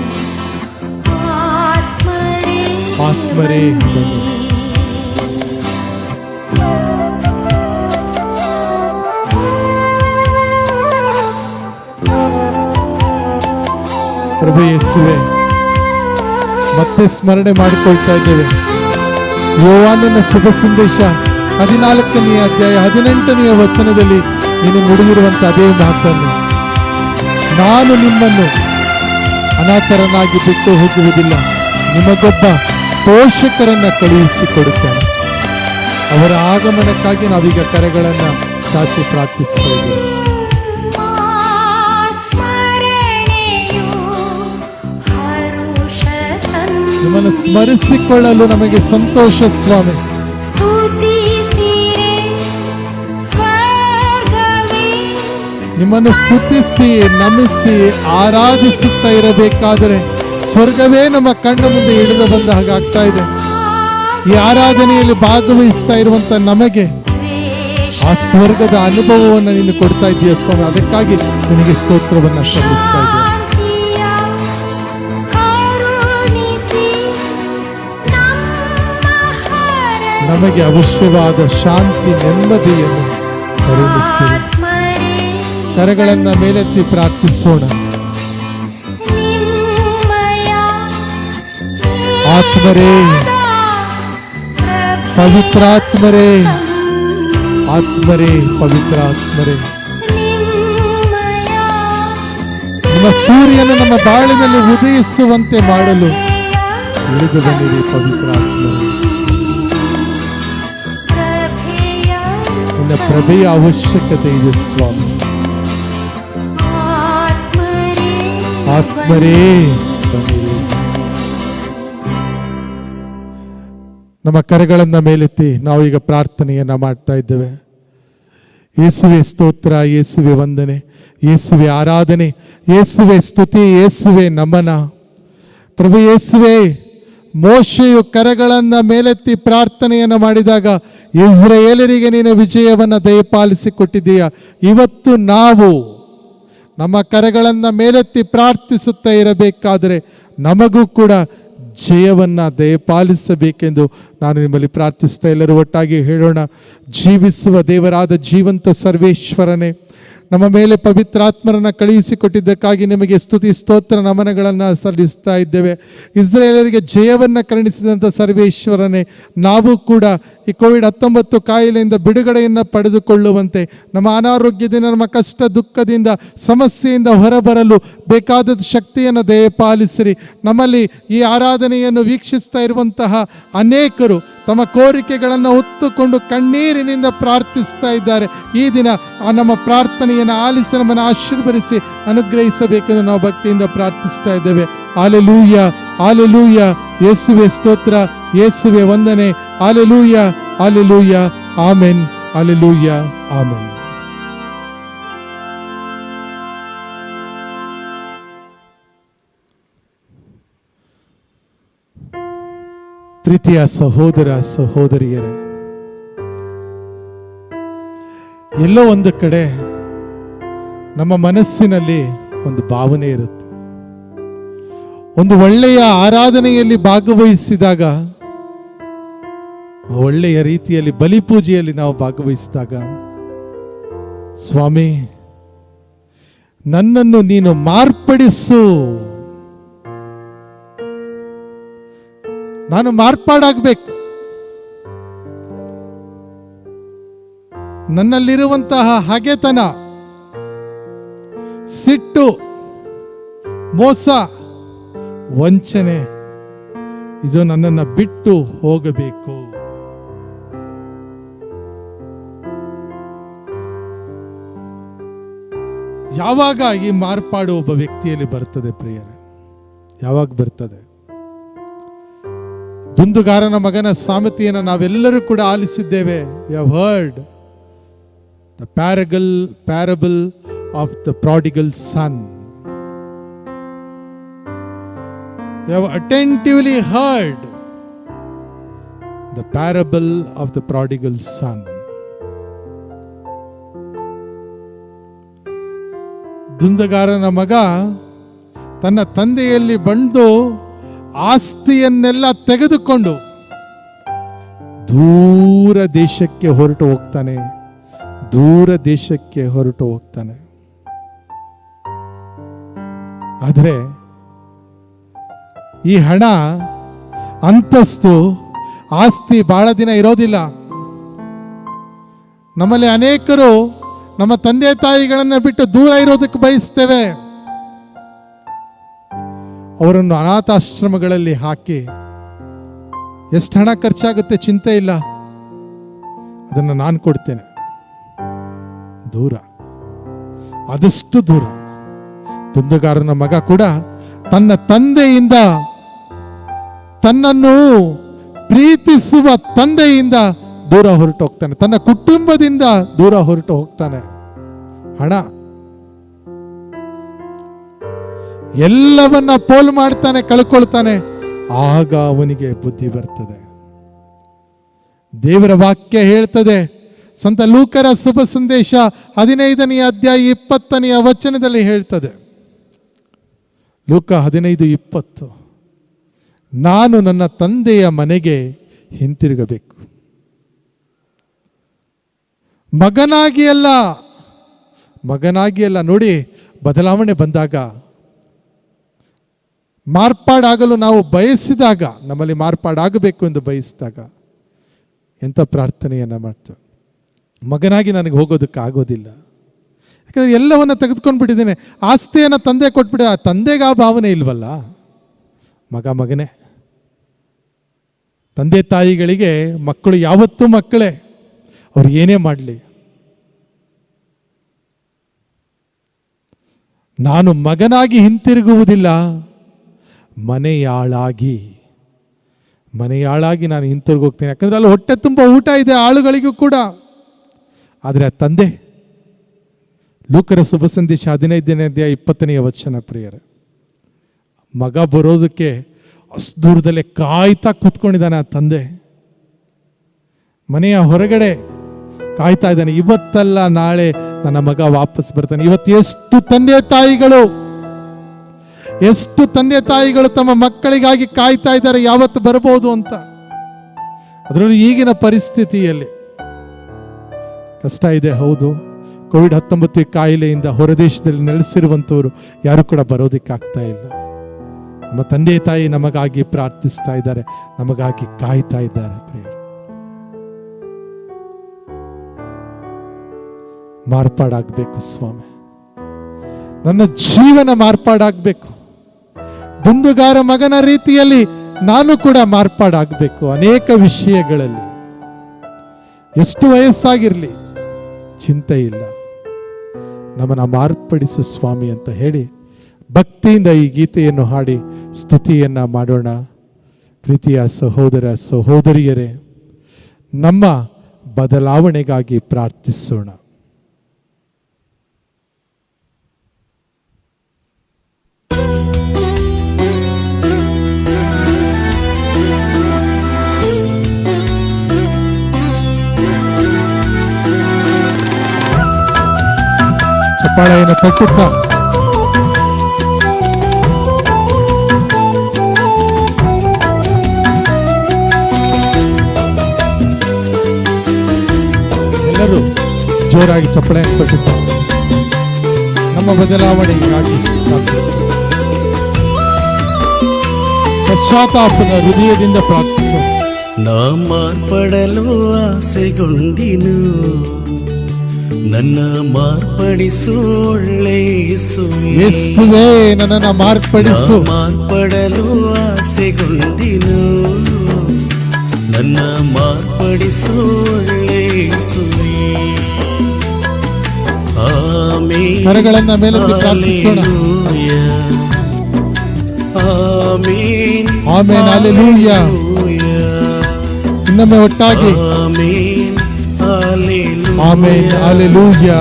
ಆತ್ಮರೇ ಬನ್ನಿ. ಪ್ರಭು ಯೇಸುವೇ, ಮತ್ತೆ ಸ್ಮರಣೆ ಮಾಡಿಕೊಳ್ತಾ ಇದ್ದೇವೆ. ಯೋಹಾನನ ಶುಭ ಸಂದೇಶ 14ನೇ ಅಧ್ಯಾಯ 18ನೇ ವಚನದಲ್ಲಿ ನೀನು ನುಡಿದಿರುವಂತ ಅದೇ ಮಾತನ್ನು, ನಾನು ನಿಮ್ಮನ್ನು ಅನಾಥರನ್ನಾಗಿ ಬಿಟ್ಟು ಹೋಗುವುದಿಲ್ಲ, ನಿಮಗೊಬ್ಬ ಪೋಷಕರನ್ನ ಕಳುಹಿಸಿಕೊಡುತ್ತೇನೆ. ಅವರ ಆಗಮನಕ್ಕಾಗಿ ನಾವೀಗ ಕರೆಗಳನ್ನು ಚಾಚಿ ಪ್ರಾರ್ಥಿಸ್ತಾ ಇದ್ದೇವೆ. ನಿಮ್ಮನ್ನು ಸ್ಮರಿಸಿಕೊಳ್ಳಲು ನಮಗೆ ಸಂತೋಷ ಸ್ವಾಮಿ. ನಿಮ್ಮನ್ನು ಸ್ತುತಿಸಿ ನಮಿಸಿ ಆರಾಧಿಸುತ್ತಾ ಇರಬೇಕಾದರೆ ಸ್ವರ್ಗವೇ ನಮ್ಮ ಕಣ್ಣ ಮುಂದೆ ಇಳಿದು ಬಂದ ಹಾಗಾಗ್ತಾ ಇದೆ. ಈ ಆರಾಧನೆಯಲ್ಲಿ ಭಾಗವಹಿಸ್ತಾ ಇರುವಂತ ನಮಗೆ ಆ ಸ್ವರ್ಗದ ಅನುಭವವನ್ನು ನೀನು ಕೊಡ್ತಾ ಇದ್ದೀಯ ಸ್ವಾಮಿ. ಅದಕ್ಕಾಗಿ ನಿನಗೆ ಸ್ತೋತ್ರವನ್ನು ಸಲ್ಲಿಸ್ತಾ ಇದ್ದೇವೆ. ನಮಗೆ ಅವಶ್ಯವಾದ ಶಾಂತಿ ನೆಮ್ಮದಿಯನ್ನು ಕರುಣಿಸಿ. ಕರಗಳನ್ನು ಮೇಲೆತ್ತಿ ಪ್ರಾರ್ಥಿಸೋಣ. ಆತ್ಮರೇ, ಪವಿತ್ರಾತ್ಮರೇ, ಆತ್ಮರೇ, ಪವಿತ್ರಾತ್ಮರೇ, ನಿಮ್ಮ ಸೂರ್ಯನ ನಮ್ಮ ಬಾಳಿನಲ್ಲಿ ಉದಯಿಸುವಂತೆ ಮಾಡಲು ಇಳಿದು ಬನ್ನಿರಿ ಪವಿತ್ರಾತ್ಮರೇ. ನಿನ್ನ ಪ್ರಭೆಯ ಅವಶ್ಯಕತೆ ಇದೆ ಸ್ವಾಮಿ. ಆತ್ಮರೇ ಬನ್ನಿರಿ. ನಮ್ಮ ಕರೆಗಳನ್ನ ಮೇಲೆತ್ತಿ ನಾವು ಈಗ ಪ್ರಾರ್ಥನೆಯನ್ನ ಮಾಡ್ತಾ ಇದ್ದೇವೆ. ಯೇಸುವೆ ಸ್ತೋತ್ರ, ಯೇಸುವೆ ವಂದನೆ, ಯೇಸುವೆ ಆರಾಧನೆ, ಯೇಸುವೆ ಸ್ತುತಿ, ಯೇಸುವೆ ನಮನ. ಪ್ರಭು ಯೇಸುವೆ, ಮೋಶೆಯು ಕರಗಳನ್ನು ಮೇಲೆತ್ತಿ ಪ್ರಾರ್ಥನೆಯನ್ನು ಮಾಡಿದಾಗ ಇಸ್ರಾಯೇಲರಿಗೆ ನೀನು ವಿಜಯವನ್ನು ದಯಪಾಲಿಸಿ ಕೊಟ್ಟಿದ್ದೀಯ. ಇವತ್ತು ನಾವು ನಮ್ಮ ಕರಗಳನ್ನು ಮೇಲೆತ್ತಿ ಪ್ರಾರ್ಥಿಸುತ್ತಾ ಇರಬೇಕಾದರೆ ನಮಗೂ ಕೂಡ ಜಯವನ್ನು ದಯಪಾಲಿಸಬೇಕೆಂದು ನಾನು ನಿಮ್ಮಲ್ಲಿ ಪ್ರಾರ್ಥಿಸ್ತಾ, ಎಲ್ಲರೂ ಒಟ್ಟಾಗಿ ಹೇಳೋಣ. ಜೀವಿಸುವ ದೇವರಾದ ಜೀವಂತ ಸರ್ವೇಶ್ವರನೇ, ನಮ್ಮ ಮೇಲೆ ಪವಿತ್ರಾತ್ಮರನ್ನು ಕಳುಹಿಸಿಕೊಟ್ಟಿದ್ದಕ್ಕಾಗಿ ನಿಮಗೆ ಸ್ತುತಿ ಸ್ತೋತ್ರ ನಮನಗಳನ್ನು ಸಲ್ಲಿಸ್ತಾ ಇದ್ದೇವೆ. ಇಸ್ರಾಯೇಲರಿಗೆ ಜಯವನ್ನು ಕರುಣಿಸಿದಂಥ ಸರ್ವೇಶ್ವರನೇ, ನಾವು ಕೂಡ ಈ ಕೋವಿಡ್-19 ಕಾಯಿಲೆಯಿಂದ ಬಿಡುಗಡೆಯನ್ನು ಪಡೆದುಕೊಳ್ಳುವಂತೆ, ನಮ್ಮ ಅನಾರೋಗ್ಯದಿಂದ, ನಮ್ಮ ಕಷ್ಟ ದುಃಖದಿಂದ, ಸಮಸ್ಯೆಯಿಂದ ಹೊರಬರಲು ಬೇಕಾದ ಶಕ್ತಿಯನ್ನು ದಯಪಾಲಿಸಿರಿ. ನಮ್ಮಲ್ಲಿ ಈ ಆರಾಧನೆಯನ್ನು ವೀಕ್ಷಿಸ್ತಾ ಇರುವಂತಹ ಅನೇಕರು ತಮ್ಮ ಕೋರಿಕೆಗಳನ್ನು ಹೊತ್ತುಕೊಂಡು ಕಣ್ಣೀರಿನಿಂದ ಪ್ರಾರ್ಥಿಸ್ತಾ ಇದ್ದಾರೆ. ಈ ದಿನ ನಮ್ಮ ಪ್ರಾರ್ಥನೆಯನ್ನು ಆಲಿಸಿ ನಮ್ಮನ್ನು ಆಶೀರ್ವದಿಸಿ ಅನುಗ್ರಹಿಸಬೇಕೆಂದು ನಾವು ಭಕ್ತಿಯಿಂದ ಪ್ರಾರ್ಥಿಸ್ತಾ ಇದ್ದೇವೆ. Hallelujah, hallelujah. ಯೇಸುವೆ ಸ್ತೋತ್ರ, ಯೇಸುವೆ ವಂದನೆ. Hallelujah, hallelujah. Amen. Hallelujah, amen. ಪ್ರೀತಿಯ ಸಹೋದರ ಸಹೋದರಿಯರೇ, ಎಲ್ಲೋ ಒಂದು ಕಡೆ ನಮ್ಮ ಮನಸ್ಸಿನಲ್ಲಿ ಒಂದು ಭಾವನೆ ಇರುತ್ತೆ. ಒಂದು ಒಳ್ಳೆಯ ಆರಾಧನೆಯಲ್ಲಿ ಭಾಗವಹಿಸಿದಾಗ, ಒಳ್ಳೆಯ ರೀತಿಯಲ್ಲಿ ಬಲಿಪೂಜೆಯಲ್ಲಿ ನಾವು ಭಾಗವಹಿಸಿದಾಗ, ಸ್ವಾಮಿ ನನ್ನನ್ನು ನೀನು ಮಾರ್ಪಡಿಸು, ನಾನು ಮಾರ್ಪಾಡಾಗಬೇಕು, ನನ್ನಲ್ಲಿರುವಂತಹ ಹಗೆತನ, ಸಿಟ್ಟು, ಮೋಸ, ವಂಚನೆ ಇದು ನನ್ನನ್ನು ಬಿಟ್ಟು ಹೋಗಬೇಕು. ಯಾವಾಗ ಈ ಮಾರ್ಪಾಡು ಒಬ್ಬ ವ್ಯಕ್ತಿಯಲ್ಲಿ ಬರ್ತದೆ ಪ್ರಿಯರೇ? ಯಾವಾಗ ಬರ್ತದೆ? ದುಂದುಗಾರನ ಮಗನ ಸಾಮೆತೆಯನ್ನು ನಾವೆಲ್ಲರೂ ಕೂಡ ಆಲಿಸಿದ್ದೇವೆ. We have heard the parable of the prodigal son. We have attentively heard the parable of the prodigal son. ದುಂದುಗಾರನ ಮಗ ತನ್ನ ತಂದೆಯಲ್ಲಿ ಬಂದು ಆಸ್ತಿಯನ್ನೆಲ್ಲ ತೆಗೆದುಕೊಂಡು ದೂರ ದೇಶಕ್ಕೆ ಹೊರಟು ಹೋಗ್ತಾನೆ. ದೂರ ದೇಶಕ್ಕೆ ಹೊರಟು ಹೋಗ್ತಾನೆ. ಆದರೆ ಈ ಹಣ, ಅಂತಸ್ತು, ಆಸ್ತಿ ಬಹಳ ದಿನ ಇರೋದಿಲ್ಲ. ನಮ್ಮಲ್ಲಿ ಅನೇಕರು ನಮ್ಮ ತಂದೆ ತಾಯಿಗಳನ್ನು ಬಿಟ್ಟು ದೂರ ಇರೋದಕ್ಕೆ ಬಯಸ್ತೇವೆ. ಅವರನ್ನು ಅನಾಥಾಶ್ರಮಗಳಲ್ಲಿ ಹಾಕಿ ಎಷ್ಟು ಹಣ ಖರ್ಚಾಗುತ್ತೆ ಚಿಂತೆ ಇಲ್ಲ, ಅದನ್ನು ನಾನು ಕೊಡ್ತೇನೆ. ದೂರ, ಆದಷ್ಟು ದೂರ. ದುಂದುಗಾರನ ಮಗ ಕೂಡ ತನ್ನ ತಂದೆಯಿಂದ, ತನ್ನನ್ನು ಪ್ರೀತಿಸುವ ತಂದೆಯಿಂದ ದೂರ ಹೊರಟು ಹೋಗ್ತಾನೆ. ತನ್ನ ಕುಟುಂಬದಿಂದ ದೂರ ಹೊರಟು ಹೋಗ್ತಾನೆ. ಹಣ ಎಲ್ಲವನ್ನ ಪೋಲು ಮಾಡ್ತಾನೆ, ಕಳ್ಕೊಳ್ತಾನೆ. ಆಗ ಅವನಿಗೆ ಬುದ್ಧಿ ಬರ್ತದೆ. ದೇವರ ವಾಕ್ಯ ಹೇಳ್ತದೆ, ಸಂತ ಲೂಕರ ಶುಭ ಸಂದೇಶ 15ನೇ ಅಧ್ಯಾಯ 20ನೇ ವಚನದಲ್ಲಿ ಹೇಳ್ತದೆ. ಲೂಕ 15:20, ನಾನು ನನ್ನ ತಂದೆಯ ಮನೆಗೆ ಹಿಂತಿರುಗಬೇಕು. ಮಗನಾಗಿ ಅಲ್ಲ. ನೋಡಿ, ಬದಲಾವಣೆ ಬಂದಾಗ, ಮಾರ್ಪಾಡಾಗಲು ನಾವು ಬಯಸಿದಾಗ, ನಮ್ಮಲ್ಲಿ ಮಾರ್ಪಾಡಾಗಬೇಕು ಎಂದು ಬಯಸಿದಾಗ ಎಂಥ ಪ್ರಾರ್ಥನೆಯನ್ನು ಮಾಡ್ತೇವೆ. ಮಗನಾಗಿ ನನಗೆ ಹೋಗೋದಕ್ಕೆ ಆಗೋದಿಲ್ಲ, ಯಾಕಂದರೆ ಎಲ್ಲವನ್ನು ತೆಗೆದುಕೊಂಡು ಬಿಟ್ಟಿದ್ದೇನೆ. ಆಸ್ತಿಯನ್ನು ತಂದೆ ಕೊಟ್ಬಿಟ್ಟೆ, ಆ ತಂದೆಗೆ ಆ ಭಾವನೆ ಇಲ್ವಲ್ಲ. ಮಗನೇ. ತಂದೆ ತಾಯಿಗಳಿಗೆ ಮಕ್ಕಳು ಯಾವತ್ತೂ ಮಕ್ಕಳೇ, ಅವ್ರು ಏನೇ ಮಾಡಲಿ. ನಾನು ಮಗನಾಗಿ ಹಿಂತಿರುಗುವುದಿಲ್ಲ, ಮನೆಯಾಳಾಗಿ ನಾನು ಹಿಂತಿರುಗೋಗ್ತೇನೆ. ಯಾಕಂದರೆ ಅಲ್ಲಿ ಹೊಟ್ಟೆ ತುಂಬ ಊಟ ಇದೆ ಆಳುಗಳಿಗೂ ಕೂಡ. ಆದರೆ ಆ ತಂದೆ, ಲೂಕರ ಶುಭ ಸಂದೇಶ 15ನೇ ಅಧ್ಯಾಯ 20ನೇ ವಚನ ಪ್ರಿಯರೇ, ಮಗ ಬರೋದಕ್ಕೆ ಅಷ್ಟು ದೂರದಲ್ಲೇ ಕಾಯ್ತಾ ಕೂತ್ಕೊಂಡಿದ್ದಾನೆ ಆ ತಂದೆ. ಮನೆಯ ಹೊರಗಡೆ ಕಾಯ್ತಾ ಇದ್ದಾನೆ, ಇವತ್ತಲ್ಲ ನಾಳೆ ನನ್ನ ಮಗ ವಾಪಸ್ ಬರ್ತಾನೆ. ಇವತ್ತು ಎಷ್ಟು ತಂದೆ ತಾಯಿಗಳು ತಮ್ಮ ಮಕ್ಕಳಿಗಾಗಿ ಕಾಯ್ತಾ ಇದ್ದಾರೆ ಯಾವತ್ತು ಬರಬಹುದು ಅಂತ. ಅದರಲ್ಲಿ ಈಗಿನ ಪರಿಸ್ಥಿತಿಯಲ್ಲಿ ಕಷ್ಟ ಇದೆ, ಹೌದು. ಕೋವಿಡ್-19 ಕಾಯಿಲೆಯಿಂದ ಹೊರದೇಶದಲ್ಲಿ ನೆಲೆಸಿರುವಂಥವರು ಯಾರು ಕೂಡ ಬರೋದಕ್ಕಾಗ್ತಾ ಇಲ್ಲ. ನಮ್ಮ ತಂದೆ ತಾಯಿ ನಮಗಾಗಿ ಪ್ರಾರ್ಥಿಸ್ತಾ ಇದ್ದಾರೆ, ನಮಗಾಗಿ ಕಾಯ್ತಾ ಇದ್ದಾರೆ. ಪ್ರಿಯರೇ, ಮಾರ್ಪಾಡಾಗಬೇಕು ಸ್ವಾಮಿ, ನನ್ನ ಜೀವನ ಮಾರ್ಪಾಡಾಗಬೇಕು. ದುಂದುಗಾರ ಮಗನ ರೀತಿಯಲ್ಲಿ ನಾನು ಕೂಡ ಮಾರ್ಪಾಡಾಗಬೇಕು ಅನೇಕ ವಿಷಯಗಳಲ್ಲಿ. ಎಷ್ಟು ವಯಸ್ಸಾಗಿರಲಿ ಚಿಂತೆ ಇಲ್ಲ, ನಮ್ಮನ್ನು ಮಾರ್ಪಡಿಸು ಸ್ವಾಮಿ ಅಂತ ಹೇಳಿ ಭಕ್ತಿಯಿಂದ ಈ ಗೀತೆಯನ್ನು ಹಾಡಿ ಸ್ತುತಿಯನ್ನು ಮಾಡೋಣ. ಪ್ರೀತಿಯ ಸಹೋದರ ಸಹೋದರಿಯರೇ, ನಮ್ಮ ಬದಲಾವಣೆಗಾಗಿ ಪ್ರಾರ್ಥಿಸೋಣ. ಚಪ್ಪಾಳೆಯನ್ನು ತಟ್ಟುತ್ತಾ ಎಲ್ಲರೂ ಜೋರಾಗಿ ಚಪ್ಪಾಳೆಯನ್ನು ತಟ್ಟುತ್ತಾ ನಮ್ಮ ಬದಲಾವಣೆಗಾಗಿ ಪಶ್ಚಾತ್ತಾಪದ ಹೃದಯದಿಂದ ಪ್ರಾರ್ಥಿಸೋಣ. ನಾ ಮಾರ್ಪಡಲು ಆಸೆಗೊಂಡಿನು, ನನ್ನ ಮಾರ್ಪಡಿಸು ಒಳ್ಳೆ ಯೇಸುವೇ, ನನ್ನನ್ನು ಮಾರ್ಪಡಿಸು. ಮಾರ್ಪಡಲು ಆಸೆಗೊಂಡಿನು, ನನ್ನ ಮಾರ್ಪಡಿಸು ಒಳ್ಳೆ ಯೇಸುವೇ. ಆಮೆನ್. ಕರಗಳನ್ನ ಮೇಲೆತ್ತಿ ಪ್ರಾರ್ಥಿಸೋಣ. Amen amen hallelujah. ಇನ್ನೊಮ್ಮೆ ಒಟ್ಟಾಗಿ amen amen hallelujah.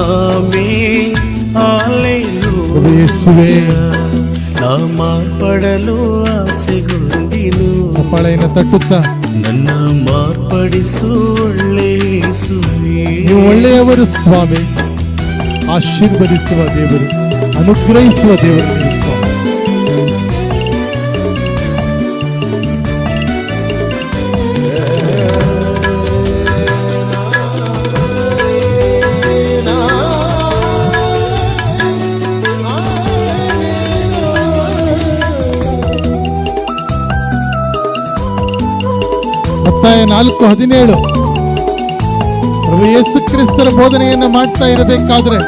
Amen hallelujah. ಯೇಸುವೇ, ನಾ ಮಾರ್ಪಡಲು ಆಸೆಗೊಂಡಿನು, ಚಪ್ಪಾಳೆಯನ್ನು ತಟ್ಟುತ್ತಾ ನನ್ನ ಮಾರ್ಪಡಿಸು ಒಳ್ಳೆ ಯೇಸುವೇ. ನೀವು ಒಳ್ಳೆಯವರು ಸ್ವಾಮಿ, ಆಶೀರ್ವದಿಸುವ ದೇವರು, ಅನುಗ್ರಹಿಸುವ ದೇವರು ಸ್ವಾಮಿ. ಮತ್ತಾಯ 4:17 ಪ್ರಭು ಯೇಸು ಕ್ರಿಸ್ತರ ಬೋಧನೆಯನ್ನು ಮಾಡ್ತಾ ಇರಬೇಕಾದ್ರೆ,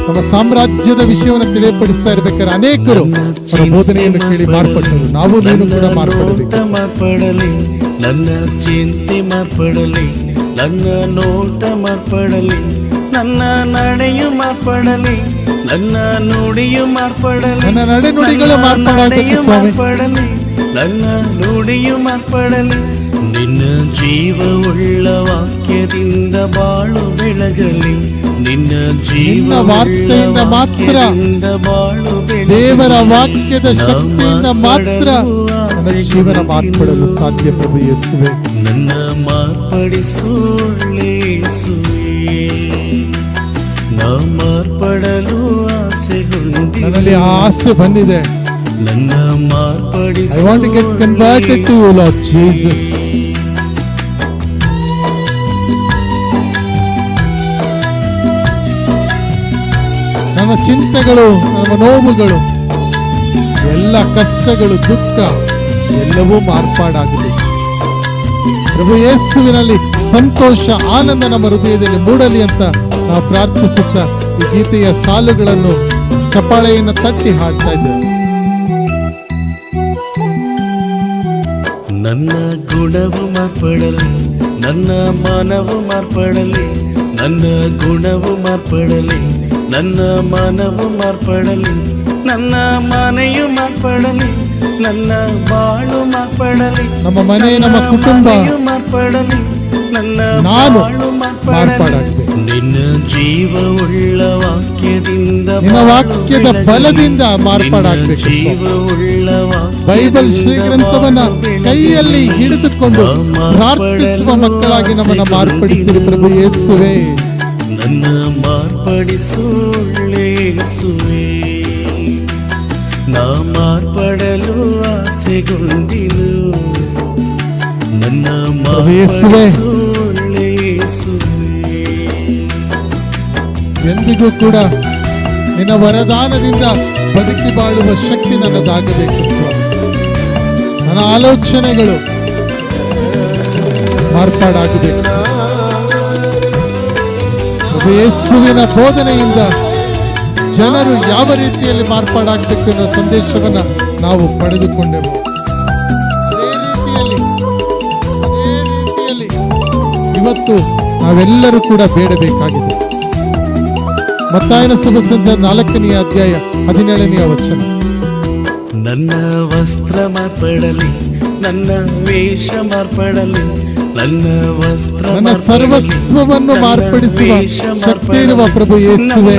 ತಮ್ಮ ಸಾಮ್ರಾಜ್ಯದ ವಿಷಯವನ್ನು ತಿಳಿಯಪಡಿಸ್ತಾ ಇರಬೇಕಾದ್ರೆ ಅನೇಕರು ಅವರ ಬೋಧನೆಯನ್ನು ಕೇಳಿ ಮಾರ್ಪಟ್ಟರು. ನಾವು ನೀನು ಕೂಡ ಮಾರ್ಪಡಬೇಕು. ಮಾರ್ಪಡಲಿ ನನ್ನ ಚಿಂತೆ, ಮಾರ್ಪಡಲಿ ನನ್ನ ನೋಟ, ಮಾರ್ಪಡಲಿ ನನ್ನ ನಡೆಯು, ಮಾರ್ಪಡಲಿ ನನ್ನ ನುಡಿಯು, ಮಾರ್ಪಡಲಿ ನನ್ನ ನಡೆ ನುಡಿಗಳು ಮಾರ್ಪಾಡಾಗಬೇಕು ಸ್ವಾಮಿ. ನನ್ನ ನುಡಿಯು ಮಾರ್ಪಡಲಿ, ನಿನ್ನ ಜೀವವುಳ್ಳ ವಾಕ್ಯದಿಂದ ಬಾಳು ಬೆಳಗಲಿ, ನಿನ್ನ ಜೀವ ವಾರ್ತೆಯಿಂದ ಮಾತ್ರ, ಬಾಳು ದೇವರ ವಾಕ್ಯದ ಶಕ್ತಿಯಿಂದ ಮಾತ್ರ ನನ್ನ ಜೀವನ ಮಾರ್ಪಡಲು ಸಾಧ್ಯ. ಪ್ರಭು ಯೇಸುವೇ, ನನ್ನ ಮಾರ್ಪಡಿಸು ಒಳ್ಳೆ ಯೇಸುವೇ. ನಾ ಮಾರ್ಪಡಲು ಆಸೆಗೊಂಡಿದೆ, ನನ್ನಲ್ಲಿ ಆಸೆ ಬಂದಿದೆ. ನನ್ನ ಮಾರ್ಪಡಿಸು. I want to get converted to you, Lord Jesus. ನನ್ನ ಚಿಂತೆಗಳು, ನನ್ನ ನೋವುಗಳು, ಎಲ್ಲ ಕಷ್ಟಗಳು, ದುಃಖ ಎಲ್ಲವೂ ಮಾರ್ಪಾಡಾಗಲಿ. ಪ್ರಭು ಯೇಸುವಿನಲ್ಲಿ ಸಂತೋಷ, ಆನಂದ ನಮ್ಮ ಹೃದಯದಲ್ಲಿ ಮೂಡಲಿ ಅಂತ ನಾವು ಪ್ರಾರ್ಥಿಸುತ್ತಾ ಈ ಗೀತೆಯ ಸಾಲುಗಳನ್ನು ಚಪ್ಪಾಳೆಯನ್ನು ತಟ್ಟಿ ಹಾಡ್ತಾ ಇದ್ದೇವೆ. ನನ್ನ ಗುಣವು ಮಾರ್ಪಡಲಿ, ನನ್ನ ಮಾನವು ಮಾರ್ಪಡಲಿ, ನನ್ನ ಗುಣವು ಮಾರ್ಪಡಲಿ, ನನ್ನ ಮಾನವು ಮಾರ್ಪಡಲಿ, ನನ್ನ ಮನೆಯು ಮಾರ್ಪಡಲಿ, ನನ್ನ ಬಾಳು ಮಾರ್ಪಡಲಿ, ನಮ್ಮ ಮನೆ, ನಮ್ಮ ಕುಟುಂಬ ಮಾರ್ಪಡಲಿ, ನನ್ನ ನಾನು ಬಾಳು ಮಾರ್ಪಾಡಾಗಬೇಕು. ನಿನ್ನ ಜೀವವುಳ್ಳ ವಾಕ್ಯದಿಂದ, ನಿನ್ನ ವಾಕ್ಯದ ಬಲದಿಂದ ಮಾರ್ಪಾಡಾಗಬೇಕು. ಜೀವವುಳ್ಳ ಬೈಬಲ್ ಶ್ರೀಗ್ರಂಥವನ್ನ ಕೈಯಲ್ಲಿ ಹಿಡಿದುಕೊಂಡು ಪ್ರಾರ್ಥಿಸುವ ಮಕ್ಕಳಾಗಿ ನಮ್ಮನ್ನು ಮಾರ್ಪಡಿಸಿರಿ ಪ್ರಭು ಯೇಸುವೆ. ನನ್ನ ಮಾರ್ಪಡಿಸುಳ್ಳೇಸುವೆ, ನಾ ಮಾರ್ಪಡಲು ಆಸೆಗೊಂಡಿನು. ನನ್ನ ಮಾರ್ಪಡಿಸುಳ್ಳೇಸುವೆ, ಎಂದಿಗೂ ಕೂಡ ನಿನ್ನ ವರದಾನದಿಂದ ಬದುಕಿ ಬಾಳುವ ಶಕ್ತಿ ನನ್ನದಾಗಬೇಕು ಸ್ವಾಮಿ. ನನ್ನ ಆಲೋಚನೆಗಳು ಮಾರ್ಪಾಡಾಗಬೇಕು. ಯೇಸುವಿನ ಬೋಧನೆಯಿಂದ ಜನರು ಯಾವ ರೀತಿಯಲ್ಲಿ ಮಾರ್ಪಾಡಾಗಬೇಕು ಎನ್ನುವ ಸಂದೇಶವನ್ನು ನಾವು ಪಡೆದುಕೊಂಡೆವು. ಅದೇ ರೀತಿಯಲ್ಲಿ ಇವತ್ತು ನಾವೆಲ್ಲರೂ ಕೂಡ ಬೇಡಬೇಕಾಗಿದೆ. ಮತ್ತಾಯನ ಸುಭಸಂಧ 4ನೇ ಅಧ್ಯಾಯ 17ನೇ ವಚನ. ನನ್ನ ವಸ್ತ್ರ ಮಾರ್ಪಡಲಿ, ನನ್ನ ವೇಷ ಮಾರ್ಪಡಲಿ, ನನ್ನ ವಸ್ತ್ರ, ನನ್ನ ಸರ್ವಸ್ವವನ್ನು ಮಾರ್ಪಡಿಸುವ ಶಕ್ತಿ ಇರುವ ಪ್ರಭು ಯೇಸುವೆ,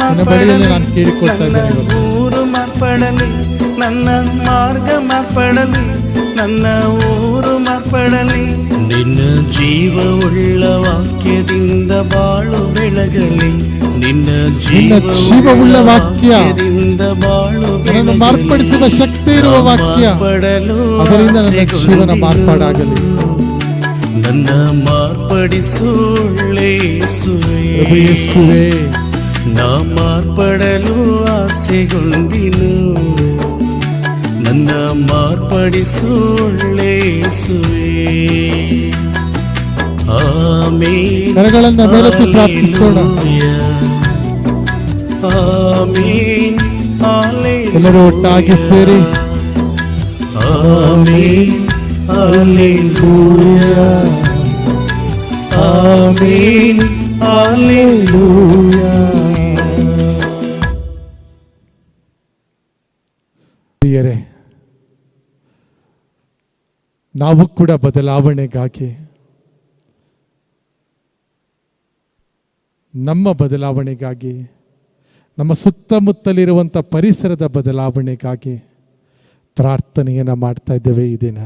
ನನ್ನ ಬಳಿಯಲ್ಲಿ ನಾನು ಕೇಳಿಕೊಳ್ತಾ ಇದ್ದೇನೆ. ಊರು ಮಾರ್ಪಡಲಿ, ನನ್ನ ಮಾರ್ಗ ಮಾರ್ಪಡಲಿ, ನನ್ನ ಊರು ಮಾರ್ಪಡಲಿ, ನಿನ್ನ ಜೀವವುಳ್ಳ ವಾಕ್ಯದಿಂದ ಬಾಳು ಬೆಳಗಲಿ, ನಿನ್ನ ಜೀವವುಳ್ಳ ವಾಕ್ಯದಿಂದ ಬಾಳು ನನ್ನನ್ನು ಮಾರ್ಪಡಿಸುವ ಶಕ್ತಿ ಇರುವ ವಾಕ್ಯ, ಅದರಿಂದ ನನ್ನ ಜೀವನ ಮಾರ್ಪಾಡಾಗಲಿ. ನನ್ನ ಮಾರ್ಪಡಿಸುಳ್ಳೇಸುವೆ, ನಾ ಮಾರ್ಪಡಲು ಆಸೆಗೊಂಡಿನು. ನನ್ನ ಮಾರ್ಪಡಿಸುಳ್ಳೇಸುವೆ. ಆಮೆನ್. ಕರಗಳನ್ನು ಮೇಲೆತ್ತಿ ಪ್ರಾರ್ಥಿಸೋಣ. ಆಮೆನ್. ಎಲ್ಲರೂ ಒಟ್ಟಾಗಿ ಸೇರಿ ಆಮೆನ್. Hallelujah. Amen. Hallelujah. ಪ್ರಿಯರೇ, ನಾವು ಕೂಡ ಬದಲಾವಣೆಗಾಗಿ, ನಮ್ಮ ಬದಲಾವಣೆಗಾಗಿ, ನಮ್ಮ ಸುತ್ತಮುತ್ತಲಿರುವಂಥ ಪರಿಸರದ ಬದಲಾವಣೆಗಾಗಿ ಪ್ರಾರ್ಥನೆಯನ್ನು ಮಾಡ್ತಾ ಇದ್ದೇವೆ. ಈ ದಿನ